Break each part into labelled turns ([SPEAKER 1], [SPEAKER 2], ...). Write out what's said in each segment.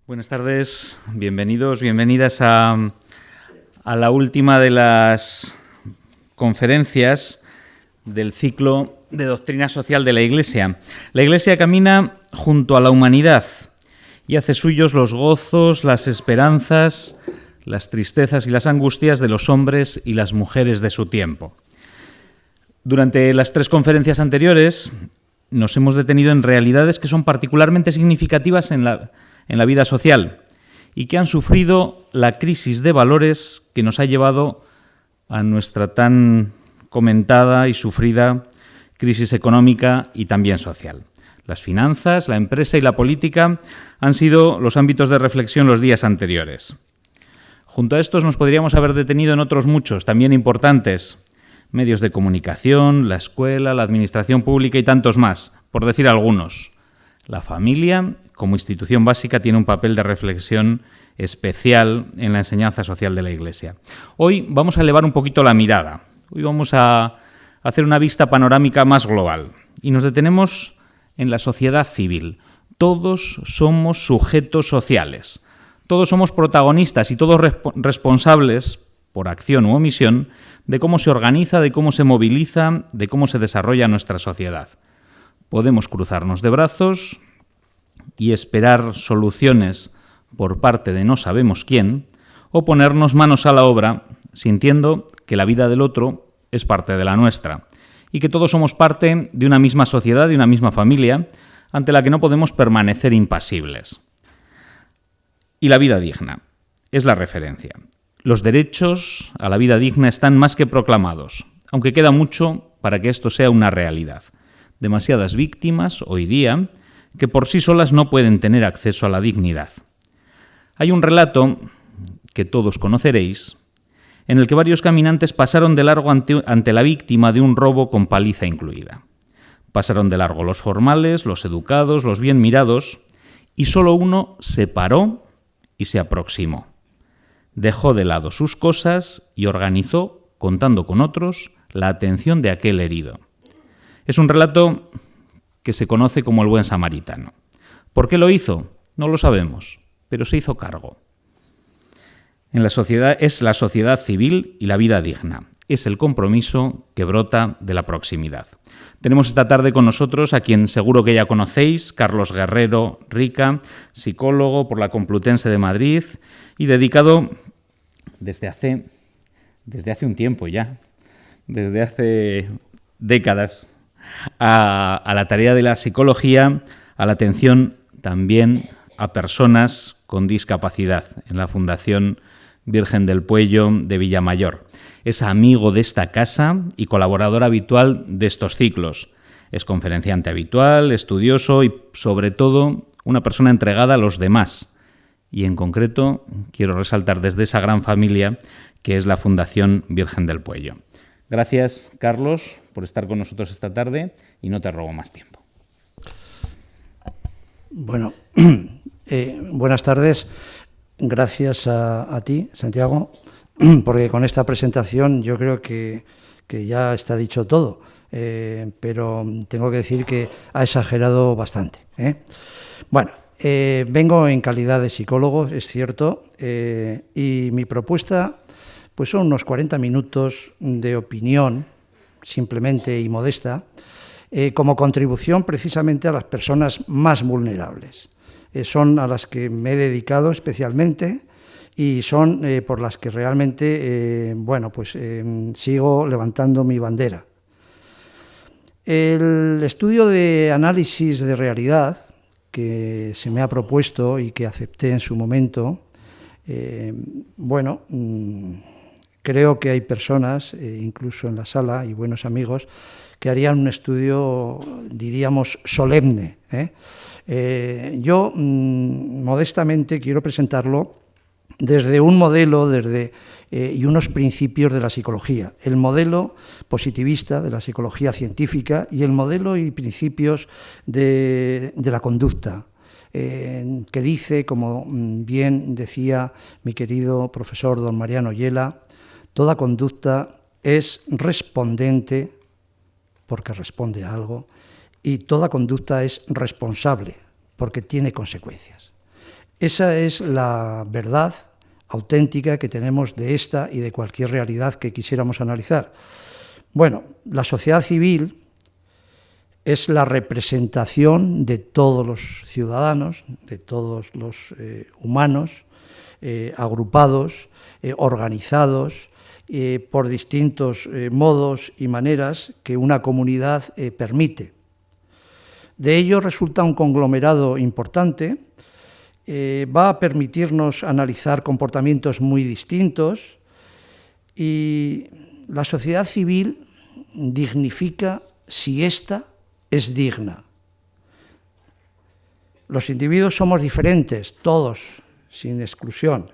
[SPEAKER 1] Buenas tardes, bienvenidos, bienvenidas a la última de las conferencias del ciclo de doctrina social de la Iglesia. La Iglesia camina junto a la humanidad y hace suyos los gozos, las esperanzas, las tristezas y las angustias de los hombres y las mujeres de su tiempo. Durante las tres conferencias anteriores nos hemos detenido en realidades que son particularmente significativas en la vida social y que han sufrido la crisis de valores que nos ha llevado a nuestra tan comentada y sufrida crisis económica y también social. Las finanzas, la empresa y la política han sido los ámbitos de reflexión los días anteriores. Junto a estos nos podríamos haber detenido en otros muchos, también importantes: medios de comunicación, la escuela, la administración pública y tantos más, por decir algunos. La familia, como institución básica, tiene un papel de reflexión especial en la enseñanza social de la Iglesia. Hoy vamos a elevar un poquito la mirada. Hoy vamos a hacer una vista panorámica más global y nos detenemos en la sociedad civil. Todos somos sujetos sociales. Todos somos protagonistas y todos responsables, por acción u omisión, de cómo se organiza, de cómo se moviliza, de cómo se desarrolla nuestra sociedad. Podemos cruzarnos de brazos y esperar soluciones por parte de no sabemos quién, o ponernos manos a la obra sintiendo que la vida del otro es parte de la nuestra y que todos somos parte de una misma sociedad, de una misma familia, ante la que no podemos permanecer impasibles. Y la vida digna es la referencia. Los derechos a la vida digna están más que proclamados, aunque queda mucho para que esto sea una realidad. Demasiadas víctimas, hoy día, que por sí solas no pueden tener acceso a la dignidad. Hay un relato que todos conoceréis, en el que varios caminantes pasaron de largo ante la víctima de un robo con paliza incluida. Pasaron de largo los formales, los educados, los bien mirados, y solo uno se paró y se aproximó. Dejó de lado sus cosas y organizó, contando con otros, la atención de aquel herido. Es un relato que se conoce como el buen samaritano. ¿Por qué lo hizo? No lo sabemos, pero se hizo cargo. En la sociedad es la sociedad civil y la vida digna. Es el compromiso que brota de la proximidad. Tenemos esta tarde con nosotros a quien seguro que ya conocéis, Carlos Guerrero Rica, psicólogo por la Complutense de Madrid y dedicado desde hace un tiempo ya, desde hace décadas, a la tarea de la psicología, a la atención también a personas con discapacidad en la Fundación Virgen del Puello de Villamayor. Es amigo de esta casa y colaborador habitual de estos ciclos. Es conferenciante habitual, estudioso y, sobre todo, una persona entregada a los demás. Y, en concreto, quiero resaltar desde esa gran familia que es la Fundación Virgen del Puello. Gracias, Carlos, por estar con nosotros esta tarde y no te robo más tiempo.
[SPEAKER 2] Bueno, buenas tardes. Gracias a ti, Santiago, porque con esta presentación yo creo que ya está dicho todo, pero tengo que decir que ha exagerado bastante. Bueno, vengo en calidad de psicólogo, es cierto, y mi propuesta pues son unos 40 minutos de opinión, simplemente y modesta, como contribución precisamente a las personas más vulnerables. Son a las que me he dedicado especialmente y son por las que realmente sigo levantando mi bandera. El estudio de análisis de realidad que se me ha propuesto y que acepté en su momento, creo que hay personas, incluso en la sala, y buenos amigos, que harían un estudio, diríamos, solemne. Yo, modestamente, quiero presentarlo desde un modelo y unos principios de la psicología. El modelo positivista de la psicología científica y el modelo y principios de la conducta, que dice, como bien decía mi querido profesor don Mariano Yela, toda conducta es respondente porque responde a algo y toda conducta es responsable porque tiene consecuencias. Esa es la verdad auténtica que tenemos de esta y de cualquier realidad que quisiéramos analizar. Bueno, la sociedad civil es la representación de todos los ciudadanos, de todos los humanos, agrupados, organizados, por distintos modos y maneras que una comunidad permite. De ello resulta un conglomerado importante, va a permitirnos analizar comportamientos muy distintos y la sociedad civil dignifica si ésta es digna. Los individuos somos diferentes, todos, sin exclusión,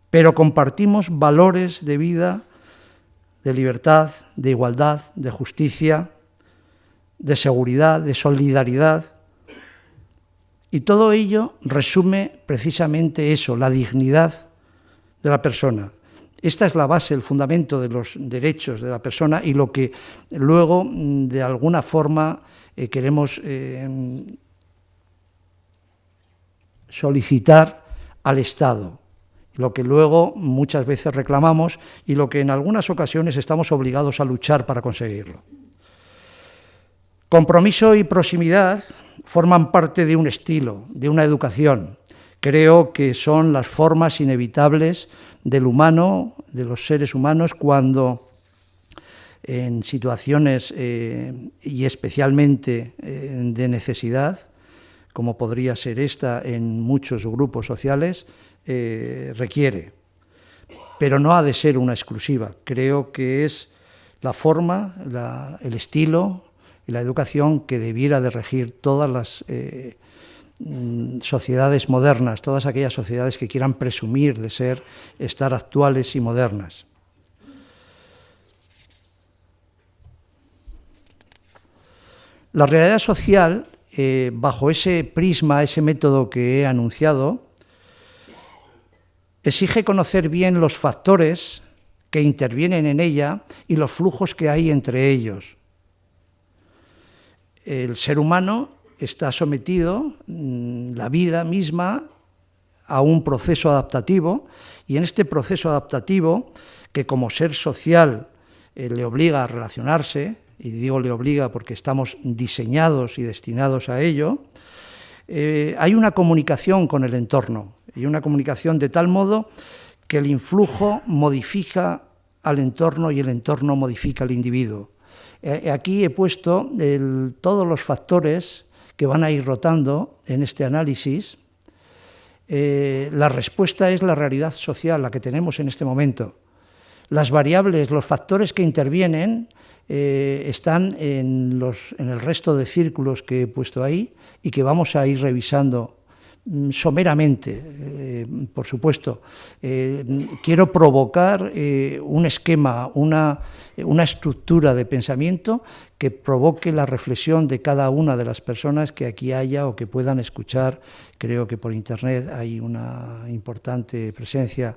[SPEAKER 2] pero compartimos valores de vida, de libertad, de igualdad, de justicia, de seguridad, de solidaridad. Y todo ello resume precisamente eso, la dignidad de la persona. Esta es la base, el fundamento de los derechos de la persona y lo que luego, de alguna forma, queremos solicitar al Estado, lo que luego muchas veces reclamamos y lo que en algunas ocasiones estamos obligados a luchar para conseguirlo. Compromiso y proximidad forman parte de un estilo, de una educación. Creo que son las formas inevitables del humano, de los seres humanos, cuando en situaciones y especialmente de necesidad, como podría ser esta en muchos grupos sociales, requiere. Pero no ha de ser una exclusiva. Creo que es la forma, el estilo y la educación que debiera de regir todas las sociedades modernas, todas aquellas sociedades que quieran presumir de estar actuales y modernas. La realidad social, bajo ese prisma, ese método que he anunciado, exige conocer bien los factores que intervienen en ella y los flujos que hay entre ellos. El ser humano está sometido, la vida misma, a un proceso adaptativo, y en este proceso adaptativo, que como ser social le obliga a relacionarse, y digo le obliga porque estamos diseñados y destinados a ello, hay una comunicación con el entorno, y una comunicación de tal modo que el influjo modifica al entorno y el entorno modifica al individuo. Aquí he puesto todos los factores que van a ir rotando en este análisis. La respuesta es la realidad social, la que tenemos en este momento. Las variables, los factores que intervienen están en el resto de círculos que he puesto ahí y que vamos a ir revisando someramente, por supuesto. Quiero provocar un esquema, una estructura de pensamiento que provoque la reflexión de cada una de las personas que aquí haya o que puedan escuchar. Creo que por Internet hay una importante presencia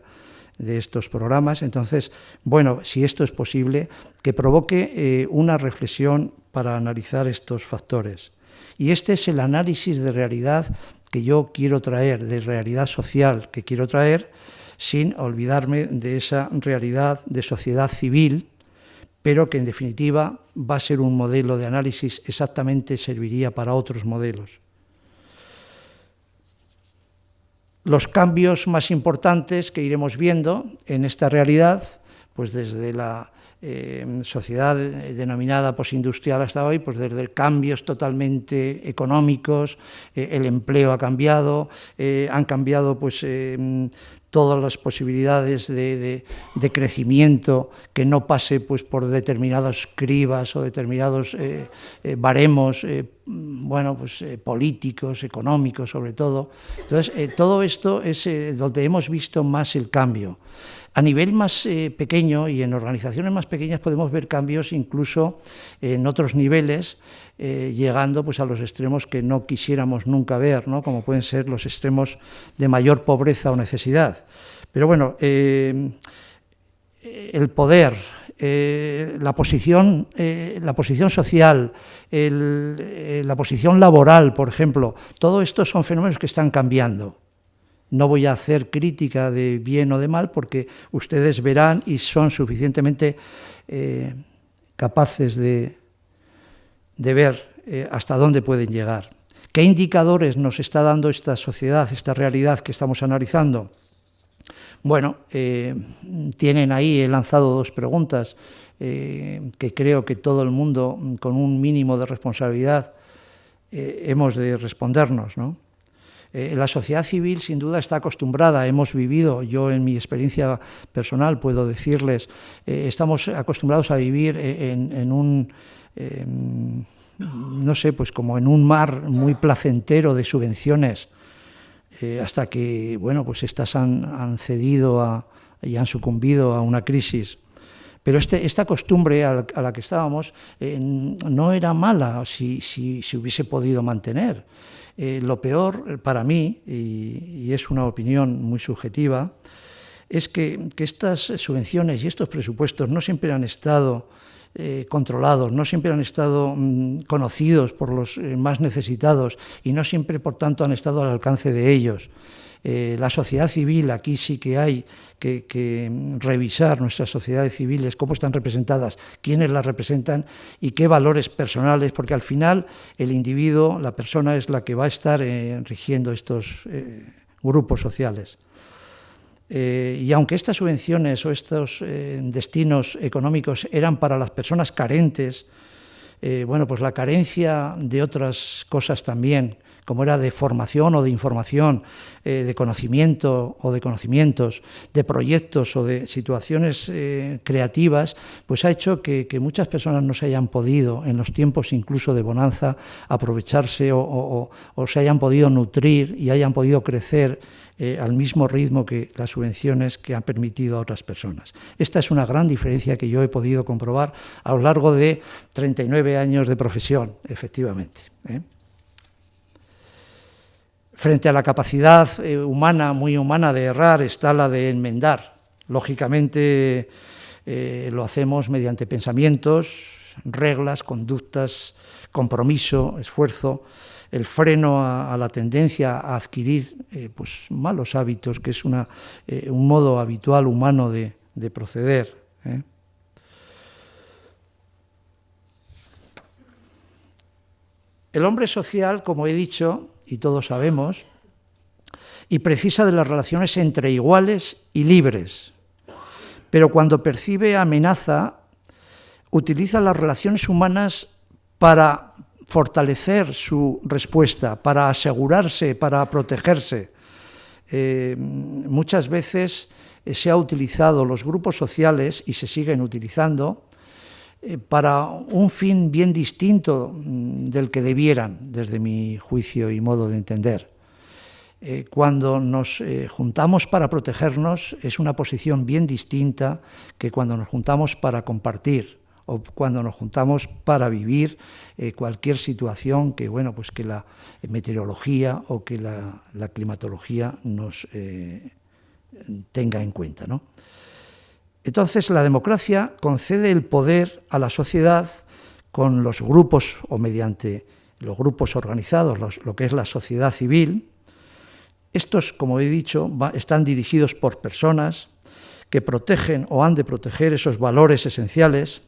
[SPEAKER 2] de estos programas. Entonces, bueno, si esto es posible, que provoque una reflexión para analizar estos factores. Y este es el análisis de realidad que yo quiero traer, de realidad social que quiero traer, sin olvidarme de esa realidad de sociedad civil, pero que en definitiva va a ser un modelo de análisis, exactamente serviría para otros modelos. Los cambios más importantes que iremos viendo en esta realidad, pues desde la sociedad denominada posindustrial hasta hoy, pues desde cambios totalmente económicos, el empleo ha cambiado, han cambiado pues todas las posibilidades de crecimiento que no pase pues por determinados cribas o determinados baremos políticos, económicos sobre todo. Entonces, todo esto es donde hemos visto más el cambio. A nivel más pequeño y en organizaciones más pequeñas podemos ver cambios incluso en otros niveles, llegando pues a los extremos que no quisiéramos nunca ver, ¿no? Como pueden ser los extremos de mayor pobreza o necesidad. Pero bueno, el poder, la posición social, la posición laboral, por ejemplo, todo esto son fenómenos que están cambiando. No voy a hacer crítica de bien o de mal porque ustedes verán y son suficientemente capaces de ver hasta dónde pueden llegar. ¿Qué indicadores nos está dando esta sociedad, esta realidad que estamos analizando? Bueno, tienen ahí, he lanzado 2 preguntas que creo que todo el mundo, con un mínimo de responsabilidad, hemos de respondernos, ¿no? La sociedad civil sin duda está acostumbrada, hemos vivido, yo en mi experiencia personal puedo decirles, estamos acostumbrados a vivir en un, no sé, pues como en un mar muy placentero de subvenciones, hasta que, bueno, pues estas han cedido y han sucumbido a una crisis. Pero esta costumbre a la que estábamos no era mala si hubiese podido mantener. Lo peor para mí, y es una opinión muy subjetiva, es que estas subvenciones y estos presupuestos no siempre han estado controlados, no siempre han estado conocidos por los más necesitados y no siempre, por tanto, han estado al alcance de ellos. La sociedad civil, aquí sí que hay que revisar nuestras sociedades civiles, cómo están representadas, quiénes las representan y qué valores personales, porque al final el individuo, la persona, es la que va a estar rigiendo estos grupos sociales. Y aunque estas subvenciones o estos destinos económicos eran para las personas carentes, bueno, pues la carencia de otras cosas también, como era de formación o de información, de conocimiento o de conocimientos, de proyectos o de situaciones creativas, pues ha hecho que muchas personas no se hayan podido, en los tiempos incluso de bonanza, aprovecharse o se hayan podido nutrir y hayan podido crecer al mismo ritmo que las subvenciones que han permitido a otras personas. Esta es una gran diferencia que yo he podido comprobar a lo largo de 39 años de profesión, efectivamente. Frente a la capacidad humana, muy humana, de errar, está la de enmendar. Lógicamente lo hacemos mediante pensamientos, reglas, conductas, compromiso, esfuerzo, el freno a la tendencia a adquirir pues malos hábitos, que es un modo habitual humano de proceder. El hombre social, como he dicho, y todos sabemos, y precisa de las relaciones entre iguales y libres, pero cuando percibe amenaza, utiliza las relaciones humanas para fortalecer su respuesta, para asegurarse, para protegerse. Muchas veces se ha utilizado los grupos sociales, y se siguen utilizando, para un fin bien distinto del que debieran, desde mi juicio y modo de entender. Cuando nos juntamos para protegernos es una posición bien distinta que cuando nos juntamos para compartir o cuando nos juntamos para vivir cualquier situación que, bueno, pues que la meteorología o que la climatología nos tenga en cuenta, ¿no? Entonces, la democracia concede el poder a la sociedad con los grupos o mediante los grupos organizados, lo que es la sociedad civil. Estos, como he dicho, están dirigidos por personas que protegen o han de proteger esos valores esenciales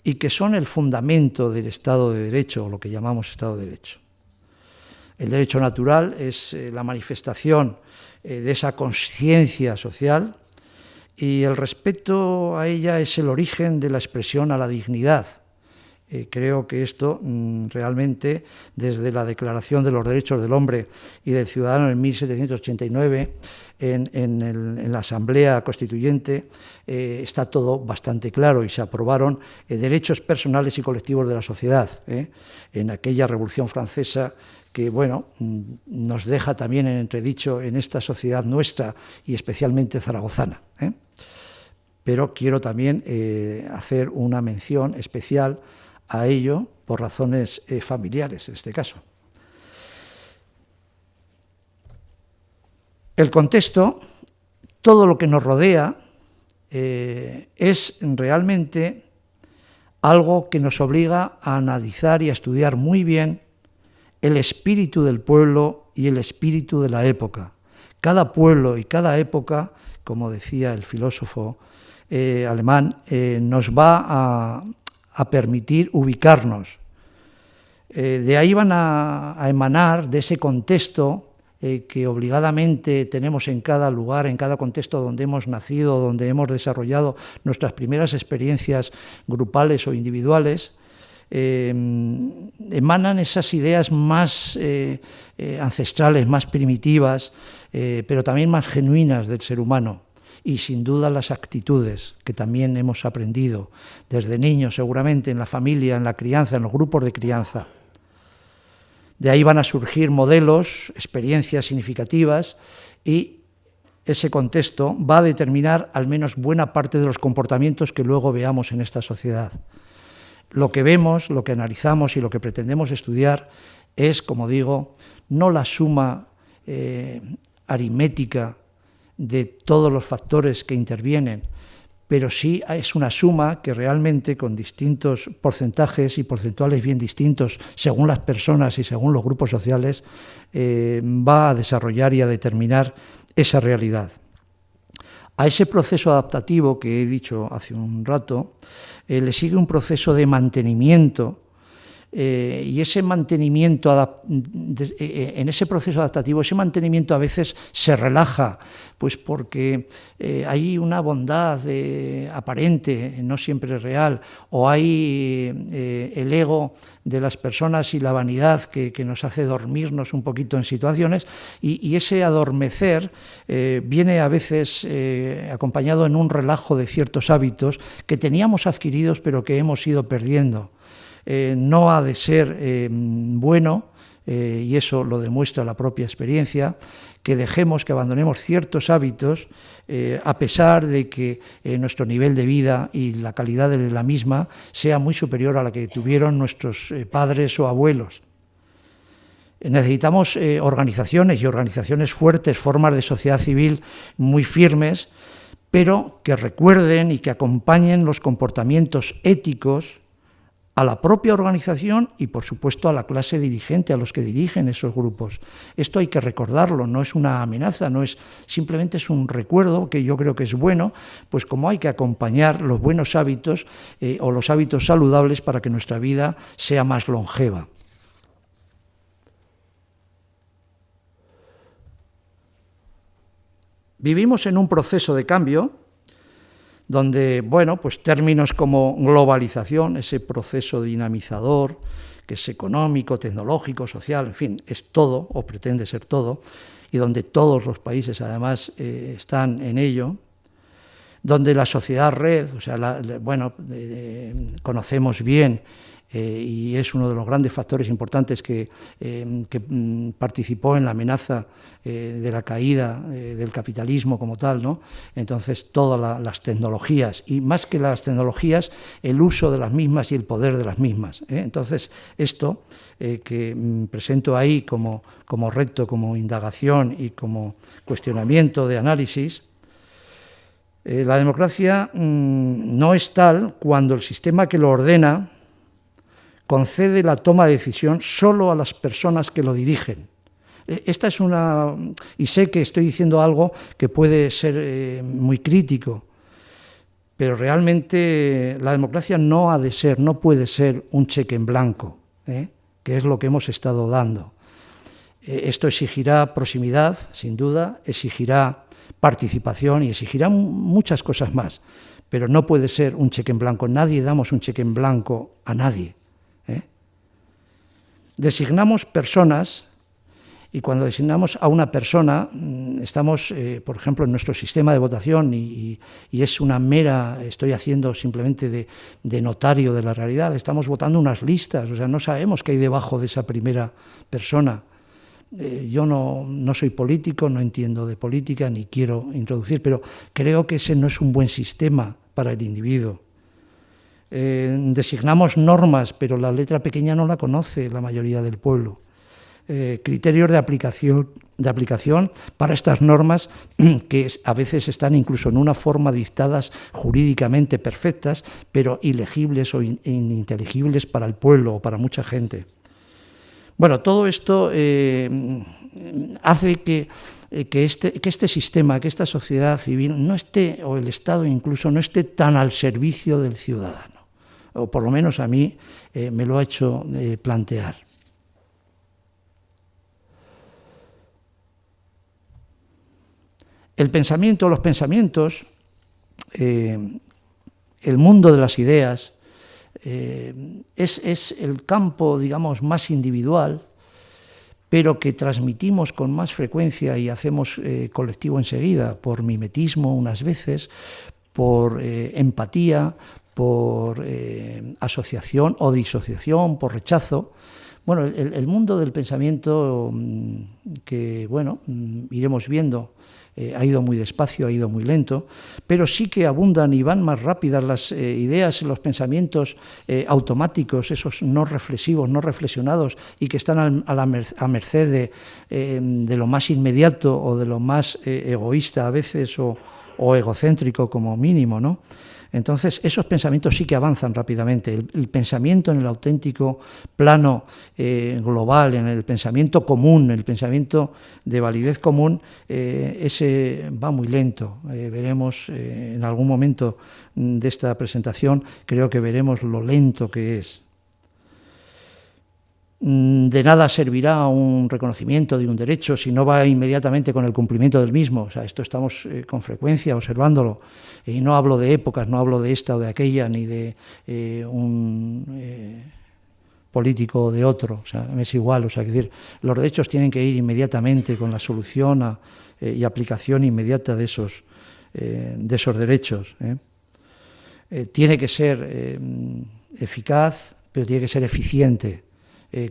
[SPEAKER 2] y que son el fundamento del Estado de Derecho, o lo que llamamos Estado de Derecho. El derecho natural es la manifestación de esa conciencia social, y el respeto a ella es el origen de la expresión a la dignidad. Creo que esto realmente, desde la Declaración de los Derechos del Hombre y del Ciudadano en 1789, en la Asamblea Constituyente, está todo bastante claro, y se aprobaron derechos personales y colectivos de la sociedad, en aquella Revolución Francesa que, bueno, nos deja también en entredicho en esta sociedad nuestra y especialmente zaragozana. Pero quiero también hacer una mención especial a ello por razones familiares, en este caso. El contexto, todo lo que nos rodea, es realmente algo que nos obliga a analizar y a estudiar muy bien el espíritu del pueblo y el espíritu de la época, Cada pueblo y cada época, como decía el filósofo alemán, nos va a permitir ubicarnos. De ahí van a emanar, de ese contexto que obligadamente tenemos en cada lugar, en cada contexto donde hemos nacido, donde hemos desarrollado nuestras primeras experiencias grupales o individuales, emanan esas ideas más ancestrales, más primitivas, pero también más genuinas del ser humano. Y sin duda las actitudes que también hemos aprendido desde niños, seguramente en la familia, en la crianza, en los grupos de crianza. De ahí van a surgir modelos, experiencias significativas, y ese contexto va a determinar al menos buena parte de los comportamientos que luego veamos en esta sociedad. Lo que vemos, lo que analizamos y lo que pretendemos estudiar es, como digo, no la suma aritmética de todos los factores que intervienen, pero sí es una suma que realmente, con distintos porcentajes y porcentuales bien distintos según las personas y según los grupos sociales, va a desarrollar y a determinar esa realidad. A ese proceso adaptativo que he dicho hace un rato, le sigue un proceso de mantenimiento, y ese mantenimiento, en ese proceso adaptativo, ese mantenimiento a veces se relaja, pues porque hay una bondad aparente, no siempre real, o hay el ego de las personas y la vanidad que nos hace dormirnos un poquito en situaciones, y ese adormecer viene a veces acompañado en un relajo de ciertos hábitos que teníamos adquiridos pero que hemos ido perdiendo. No ha de ser bueno, y eso lo demuestra la propia experiencia, que dejemos, que abandonemos ciertos hábitos, a pesar de que nuestro nivel de vida y la calidad de la misma sea muy superior a la que tuvieron nuestros padres o abuelos. Necesitamos organizaciones y organizaciones fuertes, formas de sociedad civil muy firmes, pero que recuerden y que acompañen los comportamientos éticos a la propia organización y, por supuesto, a la clase dirigente, a los que dirigen esos grupos. Esto hay que recordarlo, no es una amenaza, simplemente es un recuerdo que yo creo que es bueno, pues como hay que acompañar los buenos hábitos o los hábitos saludables para que nuestra vida sea más longeva. Vivimos en un proceso de cambio donde, pues términos como globalización, ese proceso dinamizador, que es económico, tecnológico, social, en fin, es todo, o pretende ser todo, y donde todos los países además están en ello, donde la sociedad red, conocemos bien, y es uno de los grandes factores importantes que participó en la amenaza de la caída del capitalismo como tal, ¿no? Entonces, todas las tecnologías, y más que las tecnologías, el uso de las mismas y el poder de las mismas, ¿eh? Entonces, esto que presento ahí como reto, como indagación y como cuestionamiento de análisis, la democracia no es tal cuando el sistema que lo ordena concede la toma de decisión solo a las personas que lo dirigen. Esta es y sé que estoy diciendo algo que puede ser muy crítico, pero realmente la democracia no puede ser un cheque en blanco, que es lo que hemos estado dando. Esto exigirá proximidad, sin duda, exigirá participación y exigirá muchas cosas más, pero no puede ser un cheque en blanco. Nadie damos un cheque en blanco a nadie. Designamos personas, y cuando designamos a una persona, estamos, por ejemplo, en nuestro sistema de votación, y es una mera, estoy haciendo simplemente de notario de la realidad, estamos votando unas listas, o sea, no sabemos qué hay debajo de esa primera persona. Yo no soy político, no entiendo de política, ni quiero introducir, pero creo que ese no es un buen sistema para el individuo. Designamos normas, pero la letra pequeña no la conoce la mayoría del pueblo. Criterios de aplicación para estas normas que a veces están incluso en una forma dictadas jurídicamente perfectas, pero ilegibles o ininteligibles para el pueblo o para mucha gente. Bueno, todo esto hace que que este sistema, que esta sociedad civil no esté, o el Estado incluso, no esté tan al servicio del ciudadano. O por lo menos a mí me lo ha hecho plantear. El pensamiento, los pensamientos, el mundo de las ideas, es el campo, digamos, más individual, pero que transmitimos con más frecuencia y hacemos colectivo enseguida, por mimetismo unas veces, por empatía, por asociación o disociación, por rechazo. Bueno, el mundo del pensamiento que, bueno, iremos viendo, ha ido muy despacio, ha ido muy lento, pero sí que abundan y van más rápidas las ideas, los pensamientos automáticos, esos no reflexivos, no reflexionados, y que están a merced de lo más inmediato o de lo más egoísta a veces o egocéntrico como mínimo, ¿no? Entonces, esos pensamientos sí que avanzan rápidamente. El pensamiento en el auténtico plano global, en el pensamiento común, el pensamiento de validez común, ese va muy lento. Veremos en algún momento de esta presentación, creo que veremos lo lento que es. De nada servirá un reconocimiento de un derecho si no va inmediatamente con el cumplimiento del mismo. O sea, esto estamos con frecuencia observándolo. Y no hablo de épocas, no hablo de esta o de aquella, ni de un político o de otro. O sea, es igual. O sea, es decir, los derechos tienen que ir inmediatamente con la solución y aplicación inmediata de esos derechos. Tiene que ser eficaz, pero tiene que ser eficiente.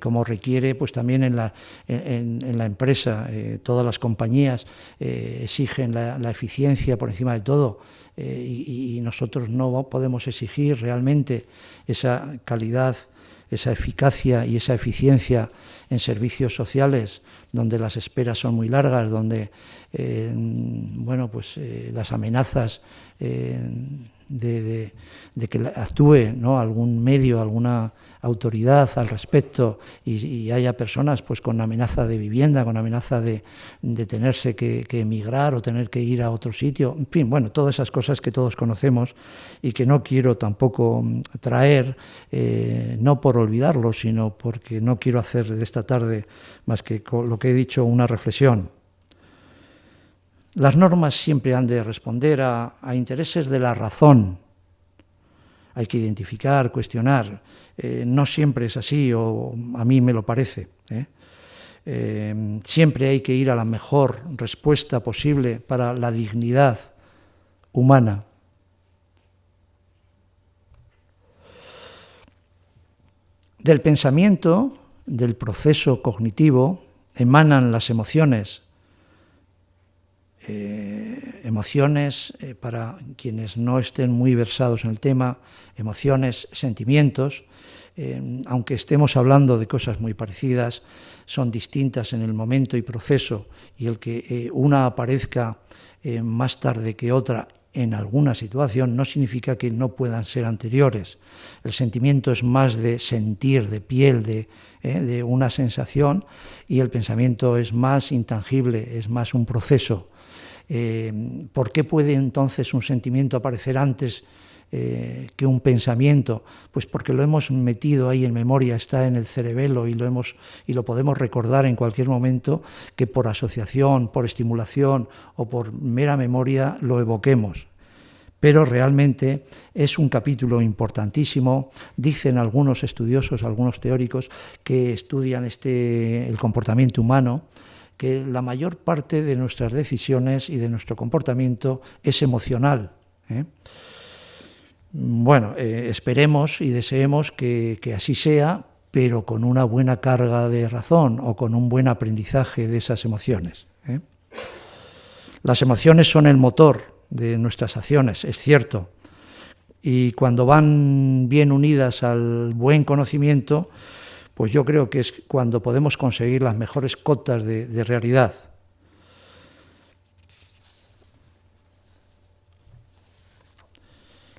[SPEAKER 2] Como requiere, pues también en la empresa, todas las compañías exigen la eficiencia por encima de todo, y nosotros no podemos exigir realmente esa calidad, esa eficacia y esa eficiencia en servicios sociales, donde las esperas son muy largas, donde bueno, pues las amenazas de que actúe, ¿no?, algún medio, alguna autoridad al respecto, y haya personas pues con amenaza de vivienda, con amenaza de tenerse que emigrar o tener que ir a otro sitio, en fin, bueno, todas esas cosas que todos conocemos y que no quiero tampoco traer, no por olvidarlo, sino porque no quiero hacer de esta tarde más que con lo que he dicho una reflexión. Las normas siempre han de responder a intereses de la razón. Hay que identificar, cuestionar. No siempre es así, o a mí me lo parece. Siempre hay que ir a la mejor respuesta posible para la dignidad humana. Del pensamiento, del proceso cognitivo, emanan las emociones. Emociones, para quienes no estén muy versados en el tema, emociones, sentimientos, aunque estemos hablando de cosas muy parecidas, son distintas en el momento y proceso, y el que una aparezca más tarde que otra en alguna situación no significa que no puedan ser anteriores. El sentimiento es más de sentir, de piel, de una sensación, y el pensamiento es más intangible, es más un proceso. ¿Por qué puede entonces un sentimiento aparecer antes que un pensamiento? Pues porque lo hemos metido ahí en memoria, está en el cerebelo, y lo podemos recordar en cualquier momento, que por asociación, por estimulación o por mera memoria lo evoquemos. Pero realmente es un capítulo importantísimo. Dicen algunos estudiosos, algunos teóricos que estudian el comportamiento humano, que la mayor parte de nuestras decisiones y de nuestro comportamiento es emocional. Bueno, esperemos y deseemos que así sea, pero con una buena carga de razón o con un buen aprendizaje de esas emociones. Las emociones son el motor de nuestras acciones, es cierto, y cuando van bien unidas al buen conocimiento, pues yo creo que es cuando podemos conseguir las mejores cotas de realidad.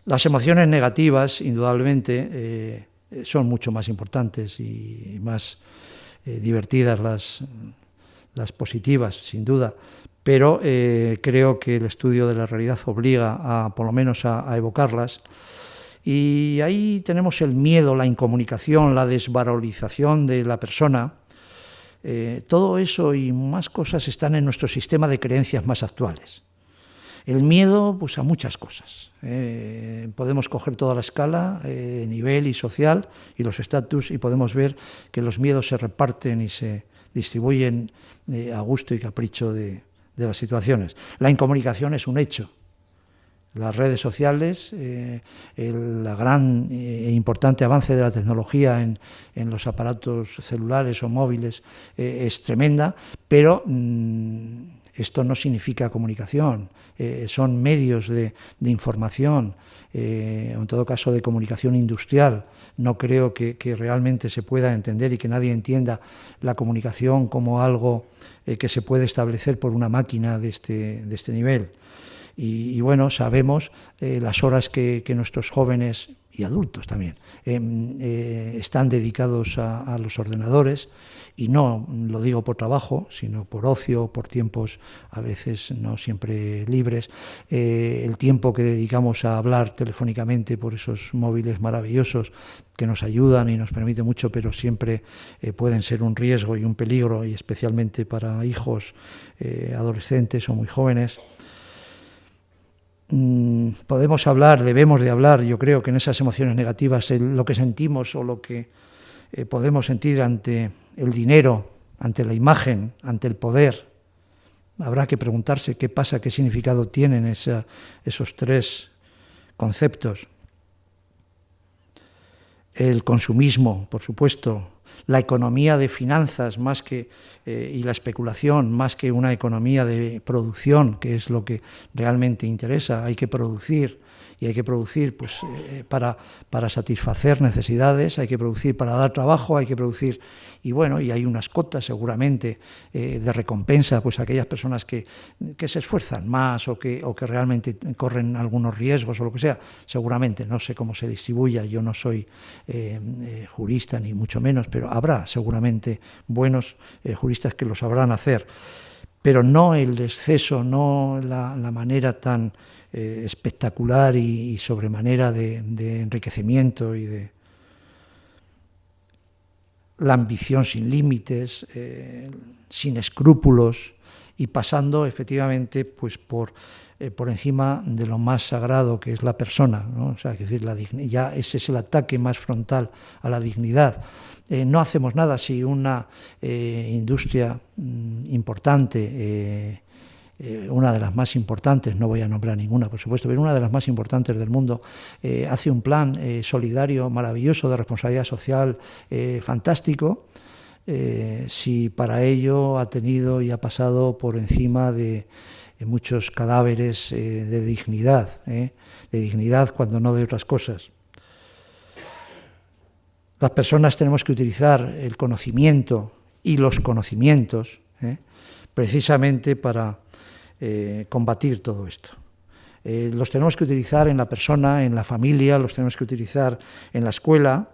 [SPEAKER 2] Las emociones negativas, indudablemente, son mucho más importantes y más divertidas las positivas, sin duda, pero creo que el estudio de la realidad obliga por lo menos a evocarlas. Y ahí tenemos el miedo, la incomunicación, la desvalorización de la persona. Todo eso y más cosas están en nuestro sistema de creencias más actuales. El miedo, pues a muchas cosas. Podemos coger toda la escala, nivel y social, y los estatus, y podemos ver que los miedos se reparten y se distribuyen a gusto y capricho de las situaciones. La incomunicación es un hecho. Las redes sociales, el gran e importante avance de la tecnología en los aparatos celulares o móviles es tremenda, pero esto no significa comunicación, son medios de información, en todo caso de comunicación industrial. No creo que realmente se pueda entender y que nadie entienda la comunicación como algo que se puede establecer por una máquina de este nivel. Y bueno, sabemos las horas que nuestros jóvenes y adultos también están dedicados a los ordenadores, y no lo digo por trabajo, sino por ocio, por tiempos a veces no siempre libres, el tiempo que dedicamos a hablar telefónicamente por esos móviles maravillosos que nos ayudan y nos permiten mucho, pero siempre pueden ser un riesgo y un peligro, y especialmente para hijos adolescentes o muy jóvenes. Podemos hablar, debemos de hablar, yo creo que en esas emociones negativas, lo que sentimos o lo que podemos sentir ante el dinero, ante la imagen, ante el poder. Habrá que preguntarse qué pasa, qué significado tienen esos tres conceptos. El consumismo, por supuesto, la economía de finanzas más que y la especulación más que una economía de producción, que es lo que realmente interesa. Hay que producir, y hay que producir pues, para satisfacer necesidades, hay que producir para dar trabajo, hay que producir, y bueno, y hay unas cotas seguramente de recompensa, pues a aquellas personas que se esfuerzan más o que realmente corren algunos riesgos o lo que sea, seguramente, no sé cómo se distribuya, yo no soy jurista ni mucho menos, pero habrá seguramente buenos juristas que lo sabrán hacer, pero no el exceso, no la manera tan espectacular y sobremanera de enriquecimiento y de la ambición sin límites, sin escrúpulos, y pasando efectivamente pues por encima de lo más sagrado que es la persona, ¿no? O sea, es decir, ya ese es el ataque más frontal a la dignidad. No hacemos nada si una industria importante, una de las más importantes, no voy a nombrar ninguna por supuesto, pero una de las más importantes del mundo, hace un plan solidario maravilloso de responsabilidad social fantástico, si para ello ha tenido y ha pasado por encima de muchos cadáveres de dignidad cuando no de otras cosas. Las personas tenemos que utilizar el conocimiento y los conocimientos precisamente para combatir todo esto. Los tenemos que utilizar en la persona, en la familia, los tenemos que utilizar en la escuela,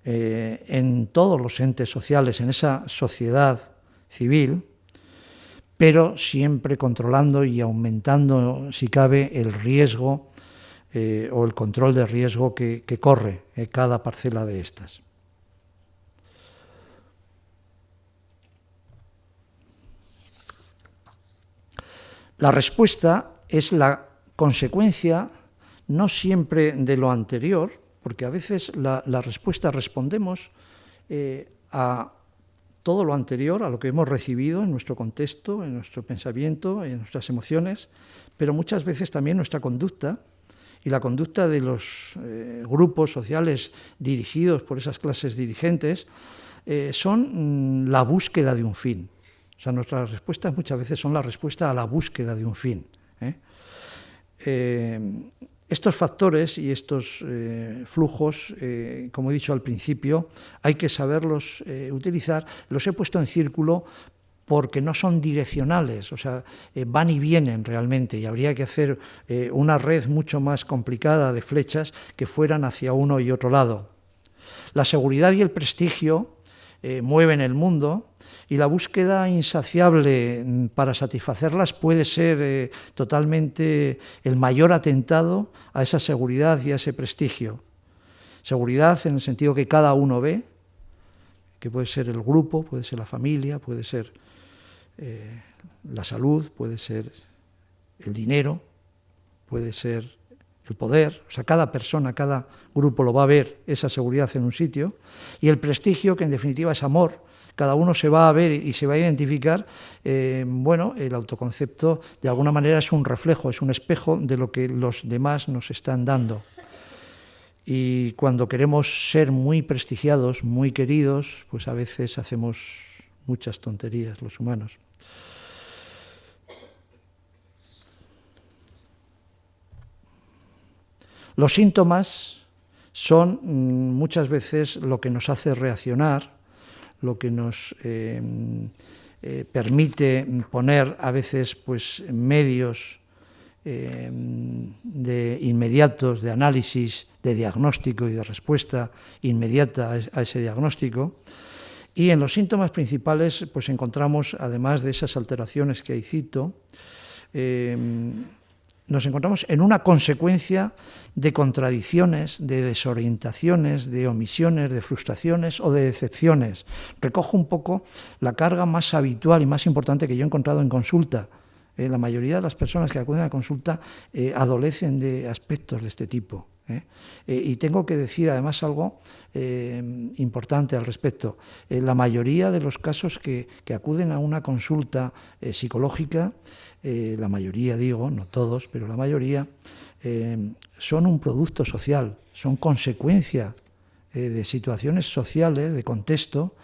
[SPEAKER 2] en todos los entes sociales, en esa sociedad civil, pero siempre controlando y aumentando, si cabe, el riesgo o el control de riesgo que corre cada parcela de estas. La respuesta es la consecuencia no siempre de lo anterior, porque a veces la respuesta respondemos a todo lo anterior, a lo que hemos recibido en nuestro contexto, en nuestro pensamiento, en nuestras emociones, pero muchas veces también nuestra conducta y la conducta de los grupos sociales dirigidos por esas clases dirigentes son la búsqueda de un fin. O sea, nuestras respuestas muchas veces son la respuesta a la búsqueda de un fin. Estos factores y estos flujos, como he dicho al principio, hay que saberlos utilizar. Los he puesto en círculo porque no son direccionales, o sea, van y vienen realmente, y habría que hacer una red mucho más complicada de flechas que fueran hacia uno y otro lado. La seguridad y el prestigio mueven el mundo, Y la búsqueda insaciable para satisfacerlas puede ser totalmente el mayor atentado a esa seguridad y a ese prestigio. Seguridad en el sentido que cada uno ve, que puede ser el grupo, puede ser la familia, puede ser la salud, puede ser el dinero, puede ser el poder. O sea, cada persona, cada grupo lo va a ver, esa seguridad en un sitio. Y el prestigio, que en definitiva es amor. Cada uno se va a ver y se va a identificar. Bueno, el autoconcepto de alguna manera es un reflejo, es un espejo de lo que los demás nos están dando. Y cuando queremos ser muy prestigiados, muy queridos, pues a veces hacemos muchas tonterías los humanos. Los síntomas son muchas veces lo que nos hace reaccionar, lo que nos permite poner a veces pues, medios de inmediatos, de análisis, de diagnóstico y de respuesta inmediata a ese diagnóstico. Y en los síntomas principales pues encontramos, además de esas alteraciones que ahí cito, nos encontramos en una consecuencia de contradicciones, de desorientaciones, de omisiones, de frustraciones o de decepciones. Recojo un poco la carga más habitual y más importante que yo he encontrado en consulta. La mayoría de las personas que acuden a consulta adolecen de aspectos de este tipo. Y tengo que decir además algo importante al respecto. La mayoría de los casos que acuden a una consulta psicológica, la mayoría digo, no todos, pero la mayoría, son un producto social, son consecuencia de situaciones sociales, de contexto,